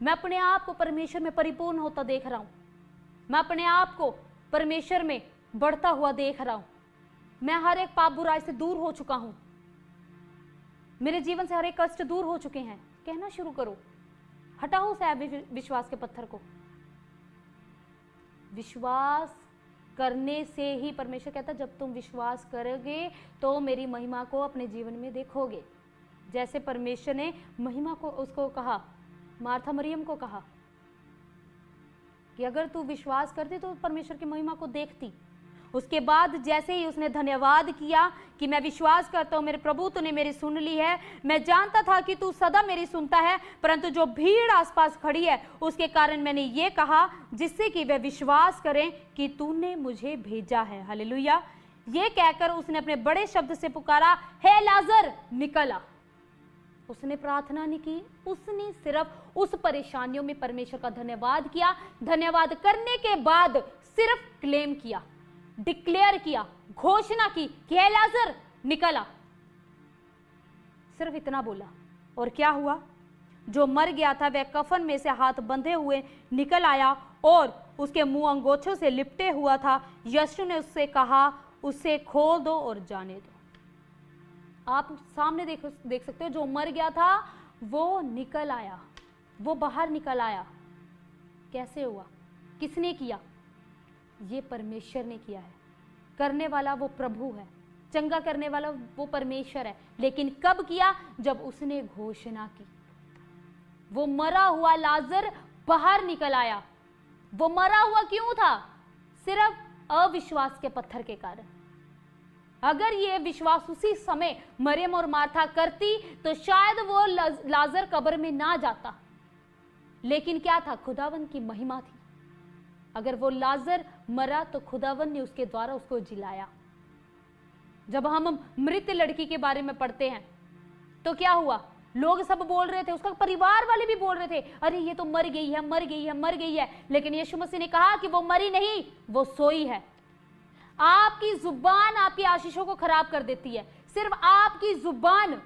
Speaker 1: मैं अपने आप को परमेश्वर में परिपूर्ण होता देख रहा हूं, मैं अपने आप को परमेश्वर में बढ़ता हुआ देख रहा हूं, मैं हर एक पाप बुराई से दूर हो चुका हूं, मेरे जीवन से हर एक कष्ट दूर हो चुके हैं। कहना शुरू करो, हटाओ उस विश्वास के पत्थर को। विश्वास करने से ही परमेश्वर कहता है जब तुम विश्वास करोगे तो मेरी महिमा को अपने जीवन में देखोगे। जैसे परमेश्वर ने महिमा को उसको कहा, मार्था मरियम को कहा कि अगर तू विश्वास करती तो परमेश्वर की महिमा को देखती। उसके बाद जैसे ही उसने धन्यवाद किया कि मैं विश्वास करता हूँ मेरे प्रभु तूने मेरी सुन ली है, मैं जानता था कि तू सदा मेरी सुनता है, परंतु जो भीड़ आसपास खड़ी है उसके कारण मैंने ये कहा जिससे कि वे विश्वास करें कि तूने मुझे भेजा है। हालेलुया। ये कहकर उसने अपने बड़े शब्द से पुकारा, हे लाजर निकल आ। उसने प्रार्थना नहीं की, उसने सिर्फ उस परेशानियों में परमेश्वर का धन्यवाद किया। धन्यवाद करने के बाद सिर्फ क्लेम किया, डिक्लेयर किया, घोषणा की कि हे लाजर निकल आ। सिर्फ इतना बोला और क्या हुआ? जो मर गया था वह कफन में से हाथ बंधे हुए निकल आया और उसके मुंह अंगोछों से लिपटे हुआ था। यीशु ने उससे कहा, उसे खोल दो और जाने दो। आप सामने देख सकते हो, जो मर गया था वो निकल आया, वो बाहर निकल आया। कैसे हुआ? किसने किया? ये परमेश्वर ने किया है। करने वाला वो प्रभु है, चंगा करने वाला वो परमेश्वर है। लेकिन कब किया? जब उसने घोषणा की। वो मरा हुआ लाजर बाहर निकल आया। वो मरा हुआ क्यों था? सिर्फ अविश्वास के पत्थर के कारण। अगर ये विश्वास उसी समय मरियम और मार्था करती तो शायद वो लाजर कब्र में ना जाता। लेकिन क्या था? खुदावन की महिमा थी। अगर वो लाजर मरा तो खुदावन ने उसके द्वारा उसको जिलाया। जब हम मृत लड़की के बारे में पढ़ते हैं तो क्या हुआ? लोग सब बोल रहे थे, उसका परिवार वाले भी बोल रहे थे, अरे ये तो मर गई है, मर गई है, मर गई है। लेकिन यीशु मसीह ने कहा कि वो मरी नहीं, वो सोई है। आपकी जुबान आपकी आशीषों को खराब कर देती है। सिर्फ आपकी जुबान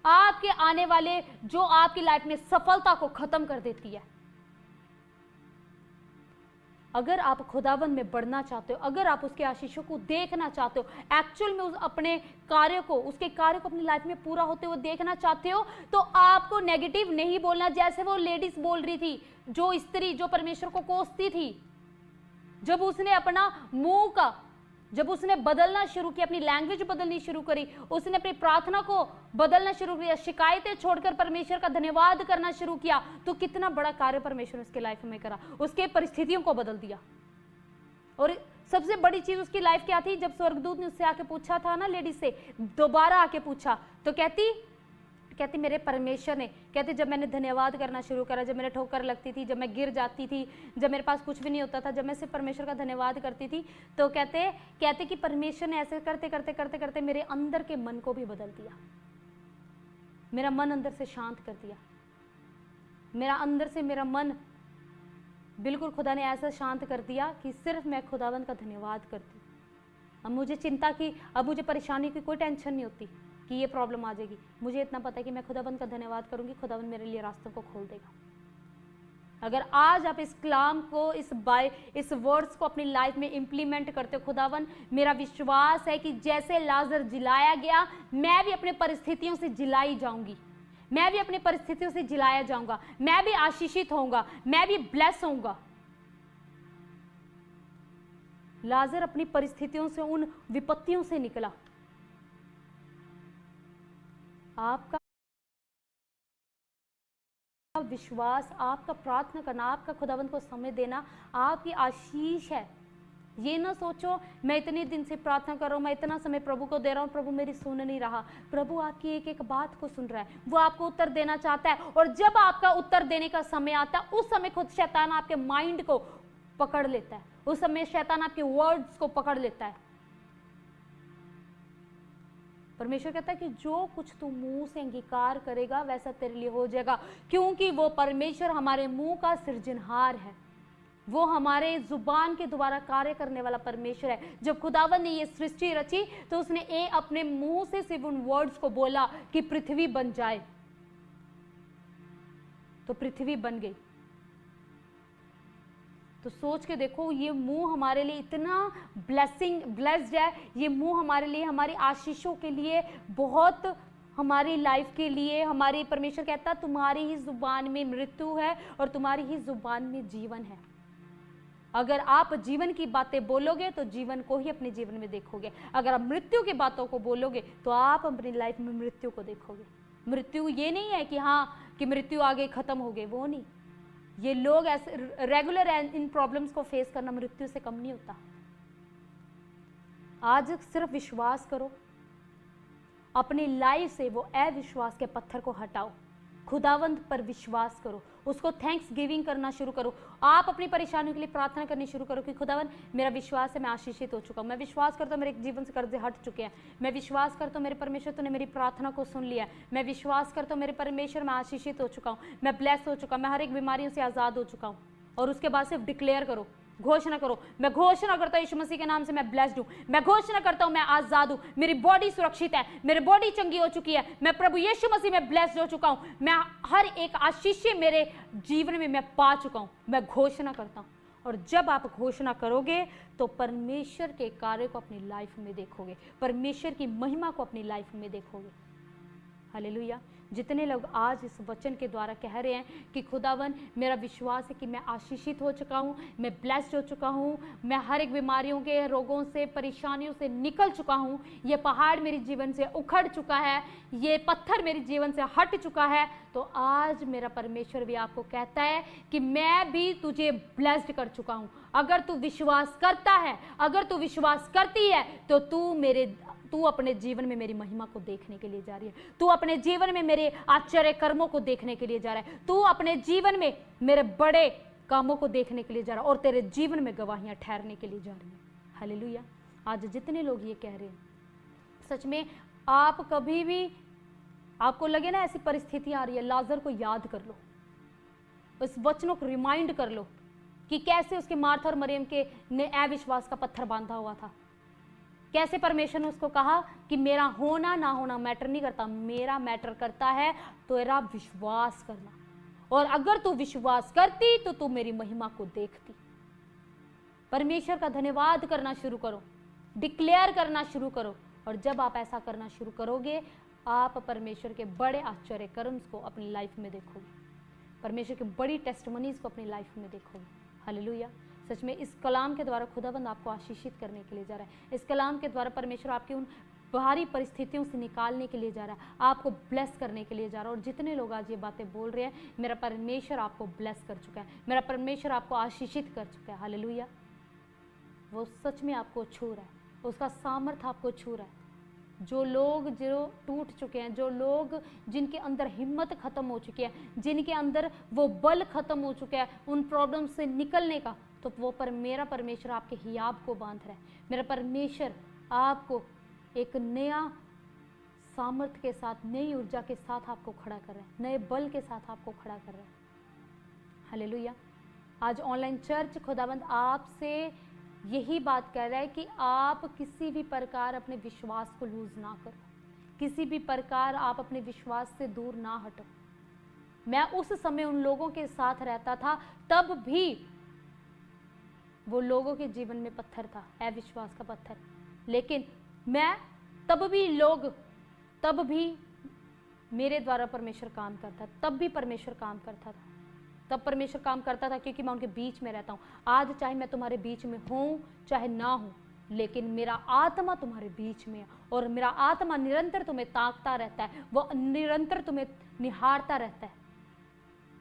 Speaker 1: आपके आने वाले जो आपकी लाइफ में सफलता को खत्म कर देती है। अगर आप खुदावन में बढ़ना चाहते हो, अगर आप उसके आशीषों को देखना चाहते हो, एक्चुअल में उस अपने कार्य को, उसके कार्य को अपनी लाइफ में पूरा होते हुए देखना चाहते हो, तो आपको नेगेटिव नहीं बोलना। जैसे वो लेडीज बोल रही थी, जो स्त्री जो परमेश्वर को कोसती थी, जब उसने अपना मुंह का, जब उसने बदलना शुरू किया, अपनी लैंग्वेज बदलनी शुरू करी, उसने अपनी प्रार्थना को बदलना शुरू किया, शिकायतें छोड़कर परमेश्वर का धन्यवाद करना शुरू किया, तो कितना बड़ा कार्य परमेश्वर उसके लाइफ में करा। उसके परिस्थितियों को बदल दिया। और सबसे बड़ी चीज उसकी लाइफ क्या थी? जब स्वर्गदूत ने उससे आके पूछा था ना, लेडीज से दोबारा आके पूछा, तो कहती मेरे परमेश्वर ने, कहते जब मैंने धन्यवाद करना शुरू करा, जब मेरे ठोकर लगती थी, जब मैं गिर जाती थी, जब मेरे पास कुछ भी नहीं होता था, जब मैं सिर्फ परमेश्वर का धन्यवाद करती थी, तो कहते कि परमेश्वर ने ऐसे करते करते करते करते मेरे अंदर के मन को भी बदल दिया। मेरा मन अंदर से शांत कर दिया। मेरा अंदर से मेरा मन बिल्कुल खुदा ने ऐसा शांत कर दिया कि सिर्फ मैं खुदावंद का धन्यवाद करती। अब मुझे चिंता की, अब मुझे परेशानी की कोई टेंशन नहीं होती कि ये प्रॉब्लम आ जाएगी। मुझे इतना पता है कि मैं खुदावंद का धन्यवाद करूंगी, खुदावंद मेरे लिए रास्तों को खोल देगा। अगर आज आप इस कलाम को, इस वर्ड्स को अपनी लाइफ में इंप्लीमेंट करते हो, खुदावंद मेरा विश्वास है कि जैसे लाजर जिलाया गया, मैं भी अपने परिस्थितियों से जिलाई जाऊंगी, मैं भी अपनी परिस्थितियों से जिलाया जाऊंगा, मैं भी आशीषित होऊंगा, मैं भी ब्लेस होऊंगा। लाजर अपनी परिस्थितियों से, उन विपत्तियों से निकला। आपका विश्वास, आपका प्रार्थना करना, आपका खुदावंद को समय देना आपकी आशीष है। ये ना सोचो मैं इतने दिन से प्रार्थना कर रहा हूँ, मैं इतना समय प्रभु को दे रहा हूँ, प्रभु मेरी सुन नहीं रहा। प्रभु आपकी एक एक बात को सुन रहा है, वो आपको उत्तर देना चाहता है। और जब आपका उत्तर देने का समय आता है, उस समय खुद शैतान आपके माइंड को पकड़ लेता है, उस समय शैतान आपके वर्ड्स को पकड़ लेता है। परमेश्वर कहता है कि जो कुछ तू मुंह से अंगीकार करेगा वैसा तेरे लिए हो जाएगा, क्योंकि वो परमेश्वर हमारे मुंह का सृजनहार है। वो हमारे जुबान के द्वारा कार्य करने वाला परमेश्वर है। जब खुदावन ने ये सृष्टि रची तो उसने अपने मुंह से सिर्फ उन वर्ड्स को बोला कि पृथ्वी बन जाए, तो पृथ्वी बन गई। तो सोच के देखो, ये मुंह हमारे लिए इतना ब्लेस्ड है। ये मुंह हमारे लिए, हमारी आशीषों के लिए, बहुत हमारी लाइफ के लिए, हमारी परमेश्वर कहता तुम्हारी ही जुबान में मृत्यु है और तुम्हारी ही जुबान में जीवन है। अगर आप जीवन की बातें बोलोगे तो जीवन को ही अपने जीवन में देखोगे। अगर आप मृत्यु की बातों को बोलोगे तो आप अपनी लाइफ में मृत्यु को देखोगे। मृत्यु ये नहीं है कि हाँ कि मृत्यु आगे खत्म हो गई, वो नहीं। ये लोग ऐसे रेगुलर इन प्रॉब्लम्स को फेस करना मृत्यु से कम नहीं होता। आज सिर्फ विश्वास करो, अपनी लाइफ से वो अविश्वास के पत्थर को हटाओ, खुदावंद पर विश्वास करो, उसको थैंक्स गिविंग करना शुरू करो। आप अपनी परेशानियों के लिए प्रार्थना करनी शुरू करो कि खुदावंद मेरा विश्वास है मैं आशीषित हो चुका हूँ, मैं विश्वास करता हूँ मेरे जीवन से कर्जे हट चुके हैं, मैं विश्वास करता हूँ मेरे परमेश्वर तूने मेरी प्रार्थना को सुन लिया है, मैं विश्वास करता हूँ मेरे परमेश्वर मैं आशीषित हो चुका हूँ, मैं ब्लेस हो चुका हूँ, मैं हर एक बीमारियों से आज़ाद हो चुका हूँ। और उसके बाद सिर्फ डिक्लेयर करो, घोषणा करो, मैं घोषणा करता हूं यीशु मसीह के नाम से मैं ब्लेस्ड हूं, मैं घोषणा करता हूं मैं आजाद हूं, मेरी बॉडी सुरक्षित है, मेरी बॉडी चंगी हो चुकी है, मैं प्रभु यीशु मसीह में ब्लेस्ड हो चुका हूं, मैं हर एक आशीष मेरे जीवन में मैं पा चुका हूं। मैं घोषणा करता हूं और जब आप घोषणा करोगे तो परमेश्वर के कार्य को अपनी लाइफ में देखोगे, परमेश्वर की महिमा को अपनी लाइफ में देखोगे। हालेलुया। जितने लोग आज इस वचन के द्वारा कह रहे हैं कि खुदावन मेरा विश्वास है कि मैं आशीषित हो चुका हूँ, मैं ब्लेस्ड हो चुका हूँ, मैं हर एक बीमारियों के, रोगों से, परेशानियों से निकल चुका हूँ, ये पहाड़ मेरे जीवन से उखड़ चुका है, ये पत्थर मेरे जीवन से हट चुका है, तो आज मेरा परमेश्वर भी आपको कहता है कि मैं भी तुझे ब्लेस्ड कर चुका हूँ। अगर तू विश्वास करता है, अगर तू विश्वास करती है, तो तू अपने जीवन में मेरी महिमा को देखने के लिए जा रही है, तू अपने जीवन में मेरे आश्चर्य कर्मों को देखने के लिए जा रहा है, तू अपने जीवन में मेरे बड़े कामों को देखने के लिए जा रहा है और तेरे जीवन में गवाहियां ठहरने के लिए जा रही है। हालेलुया। आज जितने लोग ये कह रहे हैं, सच में आप कभी भी आपको लगे ना ऐसी परिस्थिति आ रही है, लाजर को याद कर लो, उस वचनों को रिमाइंड कर लो कि कैसे उसके मार्था और मरियम के ने अविश्वास का पत्थर बांधा हुआ था, कैसे परमेश्वर ने उसको कहा कि मेरा होना ना होना मैटर नहीं करता, मेरा मैटर करता है तेरा विश्वास करना, और अगर तू विश्वास करती तो तू मेरी महिमा को देखती। परमेश्वर का धन्यवाद करना शुरू करो, डिक्लेयर करना शुरू करो, और जब आप ऐसा करना शुरू करोगे आप परमेश्वर के बड़े आश्चर्य कर्म को अपनी लाइफ में देखोगे, परमेश्वर की बड़ी टेस्टमनीज को अपनी लाइफ में देखोगे। हालेलुया। सच में इस कलाम के द्वारा खुदाबंद आपको आशीषित करने के लिए जा रहा है, इस कलाम के द्वारा परमेश्वर आपकी उन बाहरी परिस्थितियों से निकालने के लिए जा रहा है, आपको ब्लेस करने के लिए जा रहा है। और जितने लोग आज ये बातें बोल रहे हैं, मेरा परमेश्वर आपको ब्लेस कर चुका है, मेरा परमेश्वर आपको आशीषित कर चुका है। हालेलुया। वो सच में आपको छू रहा है, उसका सामर्थ आपको छू रहा है। जो लोग जो टूट चुके हैं, जो लोग जिनके अंदर हिम्मत खत्म हो चुकी है, जिनके अंदर वो बल खत्म हो चुका है उन प्रॉब्लम से निकलने का, तो वो मेरा परमेश्वर आपके हियाब को बांध रहा है। मेरा परमेश्वर आपको एक नया सामर्थ्य के साथ, नई ऊर्जा के साथ आपको खड़ा कर रहा है, नए बल के साथ आपको खड़ा कर रहा है। हालेलुया। आज ऑनलाइन चर्च खुदाबंद आपसे यही बात कर रहा है कि आप किसी भी प्रकार अपने विश्वास को लूज ना करो, किसी भी प्रकार आप अपने विश्वास से दूर ना हटो। मैं उस समय उन लोगों के साथ रहता था, तब भी वो लोगों के जीवन में पत्थर था, अविश्वास का पत्थर, लेकिन मैं तब भी मेरे द्वारा परमेश्वर काम करता, तब भी परमेश्वर काम करता था, तब परमेश्वर काम करता था क्योंकि मैं उनके बीच में रहता हूँ। आज चाहे मैं तुम्हारे बीच में हूँ चाहे ना हूँ, लेकिन मेरा आत्मा तुम्हारे बीच में है, और मेरा आत्मा निरंतर तुम्हें ताकता रहता है, वो निरंतर तुम्हें निहारता रहता है,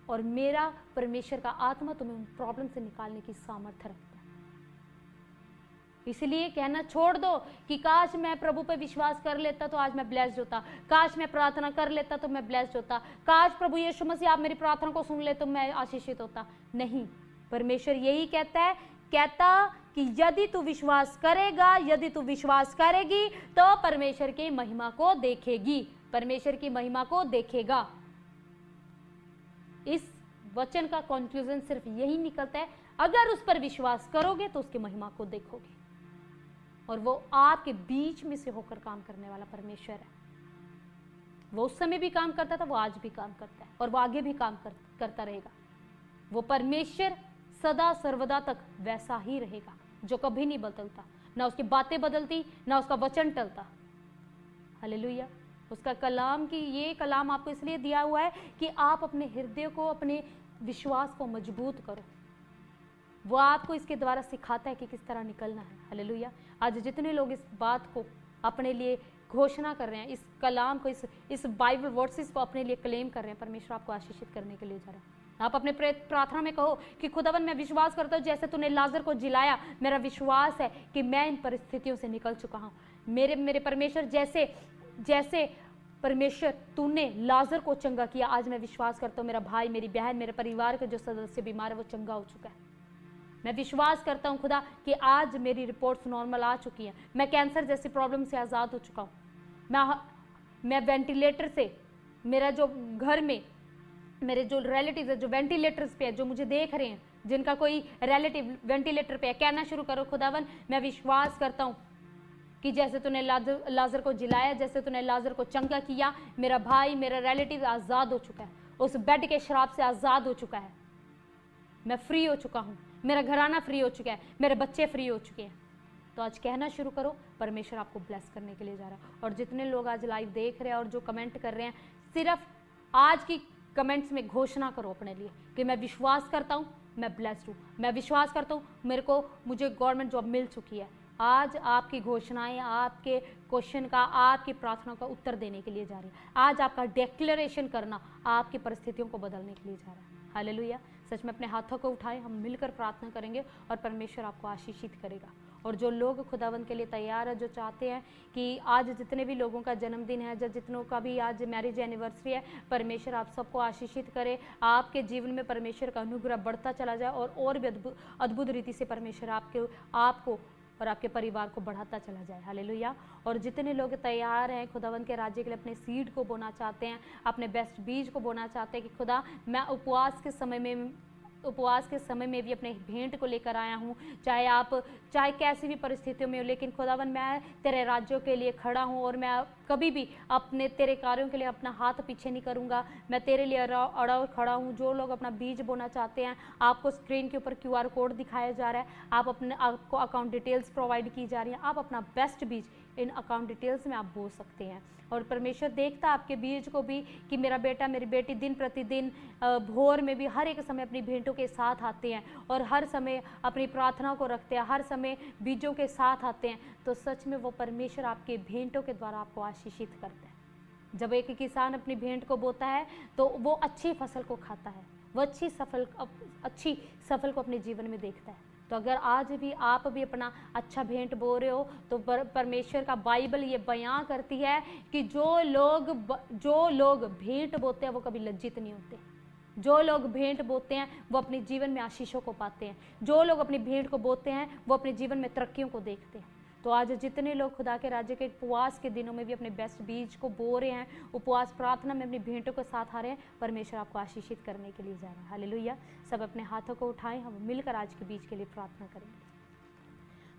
Speaker 1: और मेरा परमेश्वर का आत्मा तुम्हें उन प्रॉब्लम से निकालने की सामर्थ्य रखता है। इसलिए कहना छोड़ दो कि काश मैं प्रभु पे विश्वास कर लेता तो आज मैं ब्लेस्ड होता, काश मैं प्रार्थना कर लेता तो मैं ब्लेस्ड होता, काश प्रभु यीशु मसीह आप मेरी प्रार्थना को सुन ले तो मैं आशीषित होता। नहीं, परमेश्वर यही कहता कि यदि तू विश्वास करेगा, यदि तू विश्वास करेगी तो परमेश्वर की महिमा को देखेगी, परमेश्वर की महिमा को देखेगा। इस वचन का कंक्लूजन सिर्फ यही निकलता है, अगर उस पर विश्वास करोगे तो उसकी महिमा को देखोगे, और वो आपके बीच में से होकर काम करने वाला परमेश्वर है। वो उस समय भी काम करता था, वो आज भी काम करता है, और वो आगे भी काम करता रहेगा। वो परमेश्वर सदा सर्वदा तक वैसा ही रहेगा जो कभी नहीं बदलता, ना उसकी बातें बदलती, ना उसका वचन टलता। हालेलुया। उसका कलाम की ये कलाम आपको इसलिए दिया हुआ है कि आप अपने हृदय को, अपने विश्वास को मजबूत करो। वो आपको इसके द्वारा सिखाता है कि किस तरह निकलना है। हालेलुया। आज जितने लोग इस बात को अपने लिए घोषणा कर रहे हैं, इस कलाम को, इस बाइबल वर्सेस को अपने लिए क्लेम कर रहे हैं, परमेश्वर आपको आशीषित करने के लिए जा रहा है। आप अपने प्रार्थना में कहो कि खुदावन मैं विश्वास करता हूँ जैसे तूने लाजर को जिलाया, मेरा विश्वास है कि मैं इन परिस्थितियों से निकल चुका हूँ। मेरे परमेश्वर जैसे परमेश्वर तूने लाजर को चंगा किया, आज मैं विश्वास करता हूँ मेरा भाई, मेरी बहन, मेरे परिवार के जो सदस्य बीमार है वो चंगा हो चुका है। मैं विश्वास करता हूँ खुदा कि आज मेरी रिपोर्ट्स नॉर्मल आ चुकी हैं, मैं कैंसर जैसी प्रॉब्लम से आज़ाद हो चुका हूँ, मैं वेंटिलेटर से, मेरा जो घर में मेरे जो रिलेटिव्स है जो वेंटिलेटर्स पे है, जो मुझे देख रहे हैं, जिनका कोई रिलेटिव वेंटिलेटर पे है, कहना शुरू करो खुदावन मैं विश्वास करता हूँ कि जैसे तूने लाजर को जिलाया, जैसे तूने लाजर को चंगा किया, मेरा भाई, मेरा रिलेटिव आज़ाद हो चुका है, उस बेड के शराब से आज़ाद हो चुका है, मैं फ्री हो चुका हूँ। मेरा घराना फ्री हो चुका है, मेरे बच्चे फ्री हो चुके हैं। तो आज कहना शुरू करो, परमेश्वर आपको ब्लेस करने के लिए जा रहा है। और जितने लोग आज लाइव देख रहे हैं और जो कमेंट कर रहे हैं, सिर्फ आज की कमेंट्स में घोषणा करो अपने लिए कि मैं विश्वास करता हूँ मैं ब्लेस्ड हूँ, मैं विश्वास करता हूँ मुझे गवर्नमेंट जॉब मिल चुकी है। आज आपकी घोषणाएं आपके क्वेश्चन का, आपकी प्रार्थना का उत्तर देने के लिए जा रही है। आज आपका डिक्लेरेशन करना आपकी परिस्थितियों को बदलने के लिए जा रहा है। हालेलुया। सच में अपने हाथों को उठाएं, हम मिलकर प्रार्थना करेंगे और परमेश्वर आपको आशीषित करेगा। और जो लोग खुदावंद के लिए तैयार है, जो चाहते हैं कि आज जितने भी लोगों का जन्मदिन है, जो जितनों का भी आज मैरिज एनिवर्सरी है, परमेश्वर आप सबको आशीषित करे। आपके जीवन में परमेश्वर का अनुग्रह बढ़ता चला जाए और भी अद्भुत रीति से परमेश्वर आपको और आपके परिवार को बढ़ाता चला जाए। हालेलुया। और जितने लोग तैयार हैं खुदावंद के राज्य के लिए, अपने सीड को बोना चाहते हैं, अपने बेस्ट बीज को बोना चाहते हैं कि खुदा मैं उपवास के समय में भी अपने भेंट को लेकर आया हूँ, चाहे कैसी भी परिस्थितियों में हो, लेकिन खुदावन मैं तेरे राज्यों के लिए खड़ा हूँ और मैं कभी भी अपने तेरे कार्यों के लिए अपना हाथ पीछे नहीं करूँगा। मैं तेरे लिए अड़ा और खड़ा हूँ। जो लोग अपना बीज बोना चाहते हैं, आपको स्क्रीन के ऊपर QR कोड दिखाया जा रहा है, आपको अकाउंट डिटेल्स प्रोवाइड की जा रही हैं। आप अपना बेस्ट बीज इन अकाउंट डिटेल्स में आप बो सकते हैं। और परमेश्वर देखता आपके बीज को भी कि मेरा बेटा मेरी बेटी दिन प्रतिदिन भोर में भी हर एक समय अपनी भेंटों के साथ आते हैं और हर समय अपनी प्रार्थना को रखते हैं, हर समय बीजों के साथ आते हैं। तो सच में वो परमेश्वर आपके भेंटों के द्वारा आपको आशीषित करते हैं। जब एक किसान अपनी भेंट को बोता है तो वो अच्छी फसल को खाता है, वो अच्छी सफल को अपने जीवन में देखता है। तो अगर आज भी आप भी अपना अच्छा भेंट बो रहे हो तो परमेश्वर का बाइबल ये बयां करती है कि जो लोग भेंट बोते हैं वो कभी लज्जित नहीं होते। जो लोग भेंट बोते हैं वो अपने जीवन में आशीषों को पाते हैं। जो लोग अपनी भेंट को बोते हैं वो अपने जीवन में तरक्कियों को देखते हैं। तो आज जितने लोग खुदा के राज्य के उपवास के दिनों में भी अपने बेस्ट बीज को बो रहे हैं, उपवास प्रार्थना में अपनी भेंटों के साथ आ रहे हैं, परमेश्वर आपको आशीषित करने के लिए जा रहा है। हालेलुया। सब अपने हाथों को उठाएं, हम मिलकर आज के बीज के लिए प्रार्थना करेंगे।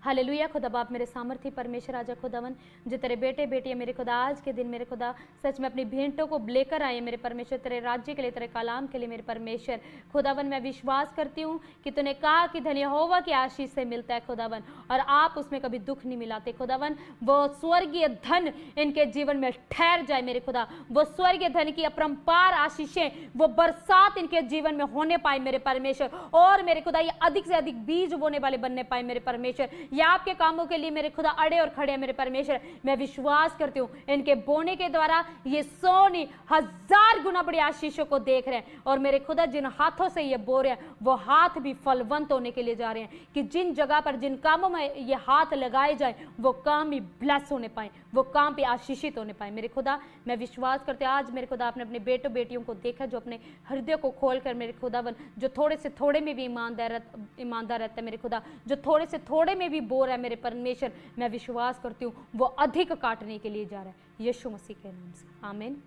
Speaker 1: हालेलुया। खुदा बाप मेरे सामर्थ्य परमेश्वर आजा खुदावन, जो तेरे बेटे बेटियां मेरे खुदा आज के दिन मेरे खुदा सच में अपनी भेंटों को लेकर आए मेरे परमेश्वर, तेरे राज्य के लिए, तेरे कलाम के लिए मेरे परमेश्वर। खुदावन मैं विश्वास करती हूँ कि तूने कहा कि धन यहोवा की आशीष से मिलता है खुदावन, और आप उसमें कभी दुख नहीं मिलाते खुदावन। वो स्वर्गीय धन इनके जीवन में ठहर जाए मेरे खुदा, वो स्वर्गीय धन की अपरंपार आशीषें, वो बरसात इनके जीवन में होने पाए मेरे परमेश्वर। और मेरे खुदा ये अधिक से अधिक बीज बोने वाले बनने पाए मेरे परमेश्वर। ये आपके कामों के लिए मेरे खुदा अड़े और खड़े हैं मेरे परमेश्वर। मैं विश्वास करती हूँ इनके बोने के द्वारा ये 100 नहीं 1000 गुना बड़ी आशीषों को देख रहे हैं। और मेरे खुदा जिन हाथों से ये बो रहे हैं वो हाथ भी फलवंत होने के लिए जा रहे हैं, कि जिन जगह पर जिन कामों में ये हाथ लगाए जाए वो काम भी ब्लेस होने पाए, वो काम भी आशीषित होने पाए मेरे खुदा। मैं विश्वास करते आज मेरे खुदा आपने अपने बेटों बेटियों को देखा जो अपने हृदय को खोलकर मेरे खुदावन, जो थोड़े से थोड़े में भी ईमानदार रहता है मेरे खुदा, जो थोड़े से थोड़े में भी बो रहा है मेरे परमेश्वर, मैं विश्वास करती हूँ वो अधिक काटने के लिए जा रहा है यीशु मसीह के नाम से, आमीन।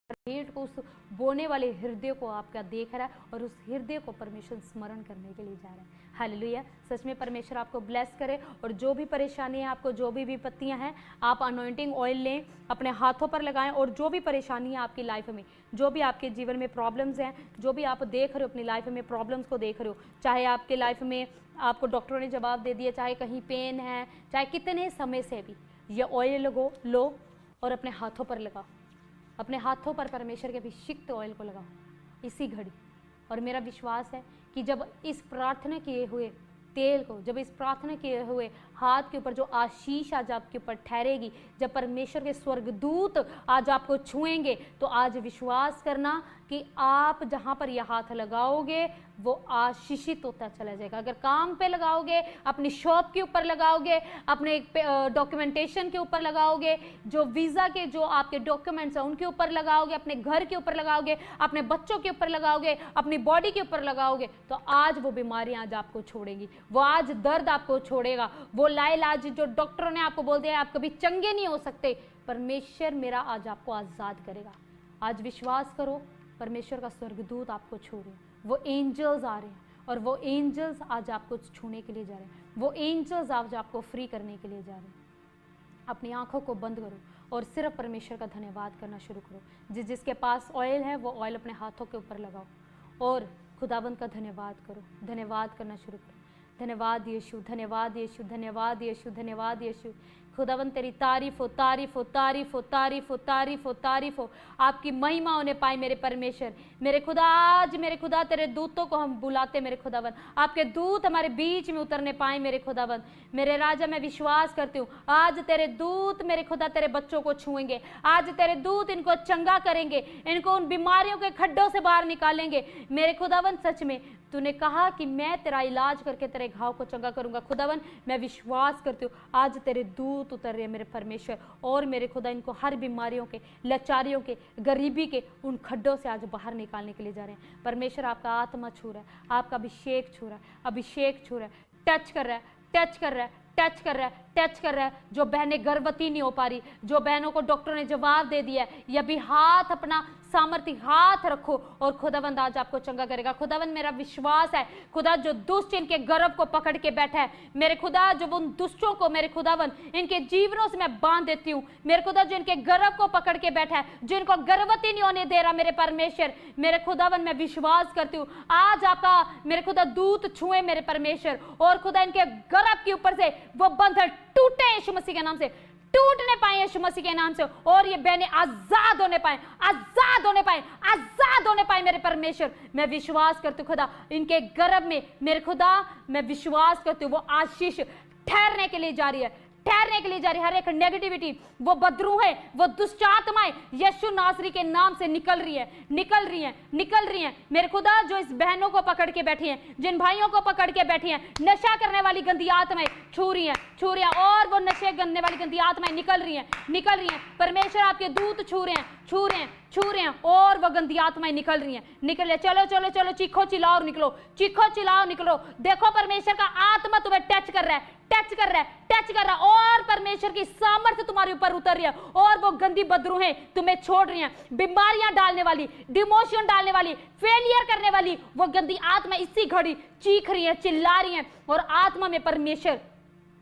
Speaker 1: भेंट को, उस बोने वाले हृदय को आपका देख रहा है और उस हृदय को परमेश्वर स्मरण करने के लिए जा रहा है। हालेलुया। सच में परमेश्वर आपको ब्लेस करे। और जो भी परेशानी है, आपको जो भी विपत्तियां हैं, आप अनॉइंटिंग ऑयल लें, अपने हाथों पर लगाएं। और जो भी परेशानी है आपकी लाइफ में, जो भी आपके जीवन में प्रॉब्लम्स हैं, जो भी आप देख रहे हो अपनी लाइफ में प्रॉब्लम्स को देख रहे हो, चाहे आपके लाइफ में आपको डॉक्टरों ने जवाब दे दिया, चाहे कहीं पेन है, चाहे कितने समय से भी, ये ऑयल लो और अपने हाथों पर लगाओ, अपने हाथों पर परमेश्वर के अभिषिक्त ऑयल को लगाओ इसी घड़ी। और मेरा विश्वास है कि जब इस प्रार्थना किए हुए तेल को, जब इस प्रार्थना किए हुए हाथ के ऊपर जो आशीष आज आपके ऊपर ठहरेगी, जब परमेश्वर के स्वर्गदूत आज आपको छुएंगे, तो आज विश्वास करना कि आप जहाँ पर यह हाथ लगाओगे वो आशीषित होता चला जाएगा। अगर काम पे लगाओगे, अपनी शॉप के ऊपर लगाओगे, अपने डॉक्यूमेंटेशन के ऊपर लगाओगे, जो वीज़ा के जो आपके डॉक्यूमेंट्स हैं उनके ऊपर लगाओगे, अपने घर के ऊपर लगाओगे, अपने बच्चों के ऊपर लगाओगे, अपनी बॉडी के ऊपर लगाओगे, तो आज वो बीमारियां आज आपको छोड़ेंगी, वो आज दर्द आपको छोड़ेगा, वो लाइलाज जो डॉक्टरों ने आपको बोल दिया आप कभी चंगे नहीं हो सकते, परमेश्वर मेरा आज आपको आज़ाद करेगा। आज विश्वास करो, परमेश्वर का स्वर्गदूत आपको छू रहे हैं, वो एंजल्स आ रहे हैं और वो एंजल्स आज आपको छूने के लिए जा रहे हैं, वो एंजल्स आज आपको फ्री करने के लिए जा रहे हैं। अपनी आंखों को बंद करो और सिर्फ परमेश्वर का धन्यवाद करना शुरू करो। जिसके पास ऑयल है वो ऑयल अपने हाथों के ऊपर लगाओ और खुदावंद का धन्यवाद करो, धन्यवाद करना शुरू करो। धन्यवाद यीशु, धन्यवाद यीशु, धन्यवाद यीशु, धन्यवाद यीशु। खुदावंद तेरी तारीफ हो, तारीफ हो, तारीफ हो, तारीफ हो, तारीफ हो, तारीफ हो। आपकी महिमा होने पाए मेरे परमेश्वर। मेरे खुदा, आज मेरे खुदा तेरे दूतों को हम बुलाते मेरे खुदावंद, आपके दूत हमारे बीच में उतरने पाए मेरे खुदावंद। मेरे राजा, मैं विश्वास करती हूँ आज तेरे दूत मेरे खुदा तेरे बच्चों को छुएंगे, आज तेरे दूत इनको चंगा करेंगे, इनको उन बीमारियों के खड्डों से बाहर निकालेंगे मेरे खुदावंद। सच में तूने कहा कि मैं तेरा इलाज करके तेरे घाव को चंगा करूंगा। खुदावन मैं विश्वास करती हूँ आज तेरे दूत उतर रहे हैं मेरे परमेश्वर, और मेरे खुदा इनको हर बीमारियों के, लाचारियों के, गरीबी के उन खड्डों से आज बाहर निकालने के लिए जा रहे हैं परमेश्वर। आपका आत्मा छू रहा है, आपका अभिषेक छू रहा है, अभिषेक छू रहा है, टच कर रहा है, टच कर रहा है, टच कर रहा है, टच कर रहा है। जो बहनें गर्भवती नहीं हो पा रही, जो बहनों को डॉक्टर ने जवाब दे दिया है, ये भी हाथ अपना सामर्थ्य हाथ रखो और खुदावंद आज आपको चंगा करेगा। खुदावंद मेरा विश्वास है खुदा, जो दुष्ट इनके गर्भ को पकड़ के बैठा है मेरे खुदा, जो उन दुष्टों को मेरे खुदावंद इनके जीवनों से मैं बांध देती हूँ मेरे खुदा, जो इनके गर्भ को पकड़ के बैठा है, जो इनको गर्भवती नहीं होने दे रहा मेरे परमेश्वर। मेरे खुदावंद मैं विश्वास करती हूँ आज आपका मेरे खुदा दूत छुए मेरे परमेश्वर, और खुदा इनके गर्भ के ऊपर से वो बंधन टूटे यीशु मसीह के नाम से, टूटने पाए यीशु मसीह के नाम से, और ये बहनें आजाद होने पाए, आजाद होने पाए, आजाद होने पाए मेरे परमेश्वर। मैं विश्वास करती हूँ खुदा इनके गर्भ में मेरे खुदा, मैं विश्वास करती हूँ वो आशीष ठहरने के लिए जा रही है, ठहरने के लिए जा रही है। हर एक नेगेटिविटी, वो बदरूह है, वो दुष्ट आत्माएं यीशु नासरी के नाम से निकल रही है, निकल रही है, निकल रही है मेरे खुदा। जो इस बहनों को पकड़ के बैठी हैं, जिन भाइयों को पकड़ के बैठी हैं, नशा करने वाली गंदी आत्माएं छू रही हैं, छू रही हैं, और वो नशे करने वाली गंदी आत्माएं निकल रही हैं, निकल रही हैं परमेश्वर। आपके दूत छू रहे हैं, छू रहे हैं, छू रहे हैं, और वह गंदी आत्माएं निकल रही हैं, निकल रही है। चलो चलो चलो, चीखो चिल्लाओ निकलो, चीखो चिल्लाओ निकलो। देखो परमेश्वर का आत्मा तुम्हें टच कर रहा है, टच कर रहा है, टच कर रहा है, और परमेश्वर की सामर्थ्य तुम्हारे ऊपर उतर रही है, और वो गंदी बदरूहें तुम्हें छोड़ रही हैं, बीमारियां डालने वाली, डिमोशन डालने वाली, फेलियर करने वाली वो गंदी आत्मा इसी घड़ी चीख रही है, चिल्ला रही है, और आत्मा में परमेश्वर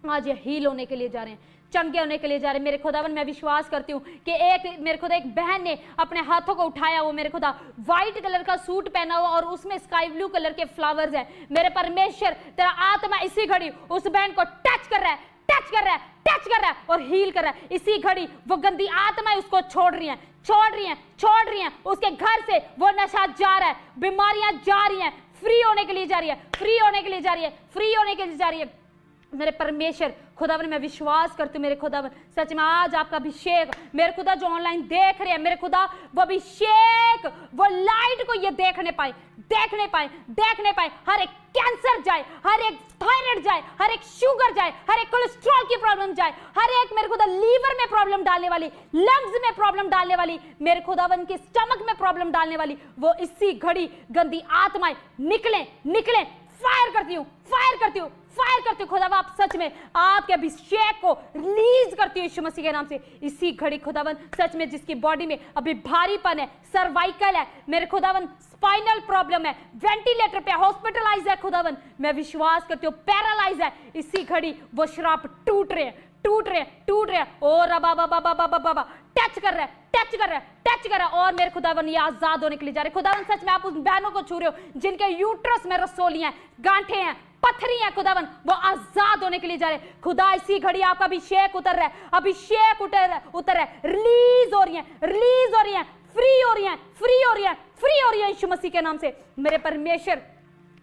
Speaker 1: आज ये हील होने के लिए जा रहे हैं, चंगे होने के लिए जा रहे हैं मेरे खुदावन। मैं विश्वास करती हूँ कि एक मेरे खुदा एक बहन ने अपने हाथों को उठाया, वो मेरे खुदा व्हाइट कलर का सूट पहना हुआ और उसमें स्काई ब्लू कलर के फ्लावर्स हैं मेरे परमेश्वर। तेरा आत्मा इसी घड़ी उस बहन को टच कर रहा है, टच कर रहा है, टच कर रहा है और हील कर रहा है। इसी घड़ी वो गंदी आत्मा उसको छोड़ रही हैं, छोड़ रही हैं, छोड़ रही हैं। उसके घर से वो नशा जा रहा है, बीमारियां जा रही हैं, फ्री होने के लिए जा रही है, फ्री होने के लिए जा रही है, फ्री होने के लिए जा रही है मेरे परमेश्वर। खुदावन मैं विश्वास करती हूँ मेरे खुदावन, सच में आज आपका अभिषेक मेरे खुदा जो ऑनलाइन देख रहे हैं मेरे खुदा, वो अभिषेक, वो लाइट को ये देखने पाए, देखने पाए, देखने पाए। हर एक कैंसर जाए, हर एक थायराइड जाए, हर एक शुगर जाए, हर एक कोलेस्ट्रॉल की प्रॉब्लम जाए, हर एक मेरे खुदा लीवर में प्रॉब्लम डालने वाली, लंग्स में प्रॉब्लम डालने वाली, मेरे खुदावन के स्टमक में प्रॉब्लम डालने वाली वो इसी घड़ी गंदी आत्माएं निकले, निकले। फायर करती हूँ, फायर करती हूँ, फायर करती हूँ खुदावन। आप सच में आपके अभिषेक को रिलीज करती हूँ यीशु मसीह के नाम से इसी घड़ी खुदावन। सच में जिसकी बॉडी में अभी भारीपन है, सर्वाइकल है मेरे खुदावन, स्पाइनल प्रॉब्लम है, वेंटिलेटर पे हॉस्पिटलाइज है खुदावन, मैं विश्वास करती हूँ पैरालाइज है, इसी घड़ी वो श्राप टूट रहे हैं, टूट रहे हैं, टूट रहे हैं। और रबा बाबा बाबा बाबा टच कर रहा है, टच कर रहा है, टच कर रहा है, और मेरे खुदावन ये आजाद होने के लिए जा रहे। खुदावन सच में आप उस बहनों को छू रहे हो जिनके यूट्रस में रसोलियां, गांठें हैं, पत्थरी है खुदावन, वो आजाद होने के लिए जा रहे। खुदा इसी घड़ी आपका अभिषेक उतर रहा है, अभिषेक उतर रहा है, रिलीज हो रही है, रिलीज हो रही है, फ्री हो रही है, फ्री हो रही है, फ्री हो रही है यीशु मसीह के नाम से मेरे परमेश्वर।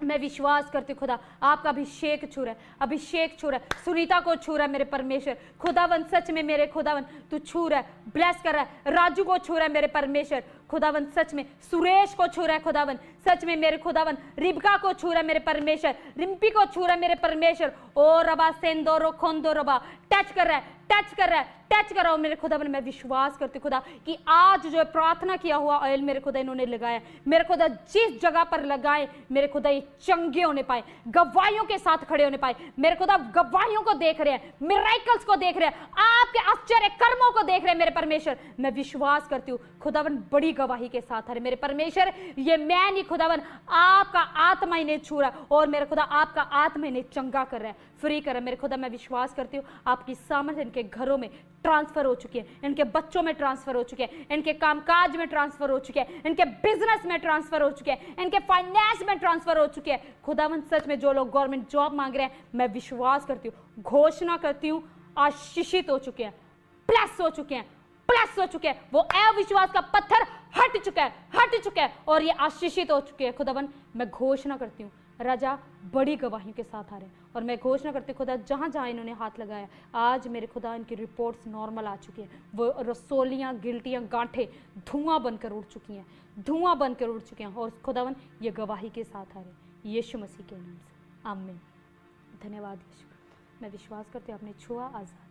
Speaker 1: मैं विश्वास करती हूँ खुदा आपका अभिषेक छू रहा है, अभिषेक छू रहा है, सुनीता को छू रहा है मेरे परमेश्वर। खुदावन सच में मेरे खुदावन तू छू रहा है, ब्लेस कर रहा है। राजू को छू रहा है मेरे परमेश्वर खुदावन, सच में सुरेश को छू रहा है खुदावन, सच में मेरे खुदावन रिबका को छू रहा है मेरे परमेश्वर, रिम्पी को छू रहा है मेरे परमेश्वर। ओ रबा सेंदोरो खोंदो रबा टच कर रहा है, टच कर रहा है, टच कर रहा हूं मेरे खुदावन। मैं विश्वास करती खुदा कि आज जो प्रार्थना किया हुआ ऑयल मेरे खुदा इन्होंने लगाया, मेरे खुदा जिस जगह पर लगाए मेरे खुदा ये चंगे होने पाए, गवाहियों के साथ खड़े होने पाए मेरे खुदा, गवाहियों को देख रहे हैं, मिरेकल्स को देख रहे हैं, आपके आश्चर्य कर्मों को देख रहे हैं मेरे परमेश्वर। मैं विश्वास करती हूँ खुदावन बड़ी गवाही के साथ है मेरे परमेश्वर। ये मैं नहीं खुदावन, आपका आत्मा इन्हें छू रहा है, और मेरे खुदा आपका आत्मा इन्हें चंगा कर रहा है, फ्री कर रहा है मेरे खुदा। मैं विश्वास करती हूँ आपकी सामर्थ्य इनके घरों में ट्रांसफर हो चुकी है, इनके बच्चों में ट्रांसफर हो चुके हैं, इनके कामकाज में ट्रांसफर हो चुके हैं, इनके बिजनेस में ट्रांसफर हो चुके हैं, इनके फाइनेंस में ट्रांसफर हो चुके हैं। खुदावंद सच में जो लोग गवर्नमेंट जॉब मांग रहे हैं, मैं विश्वास करती हूँ, घोषणा करती हूँ, आशीषित हो चुके हैं, प्लस हो चुके हैं, प्लस हो चुके हैं। वो अविश्वास का पत्थर हट चुका है, हट चुका है और ये आशीषित हो चुके हैं। खुदावन मैं घोषणा करती हूँ, राजा बड़ी गवाहियों के साथ आ रहे हैं और मैं घोषणा करती हूँ खुदा जहाँ जहाँ इन्होंने हाथ लगाया, आज मेरे खुदा इनकी रिपोर्ट्स नॉर्मल आ चुकी हैं। वो रसोलियाँ, गिल्टियाँ, गांठें धुआं बनकर उड़ चुकी हैं, धुआं बनकर उड़ चुके हैं और खुदावन ये गवाही के साथ आ रहे हैं, यीशु मसीह के नाम से, आमीन। धन्यवाद यीशु। मैं विश्वास करती हूँ आपने छुआ, आज़ाद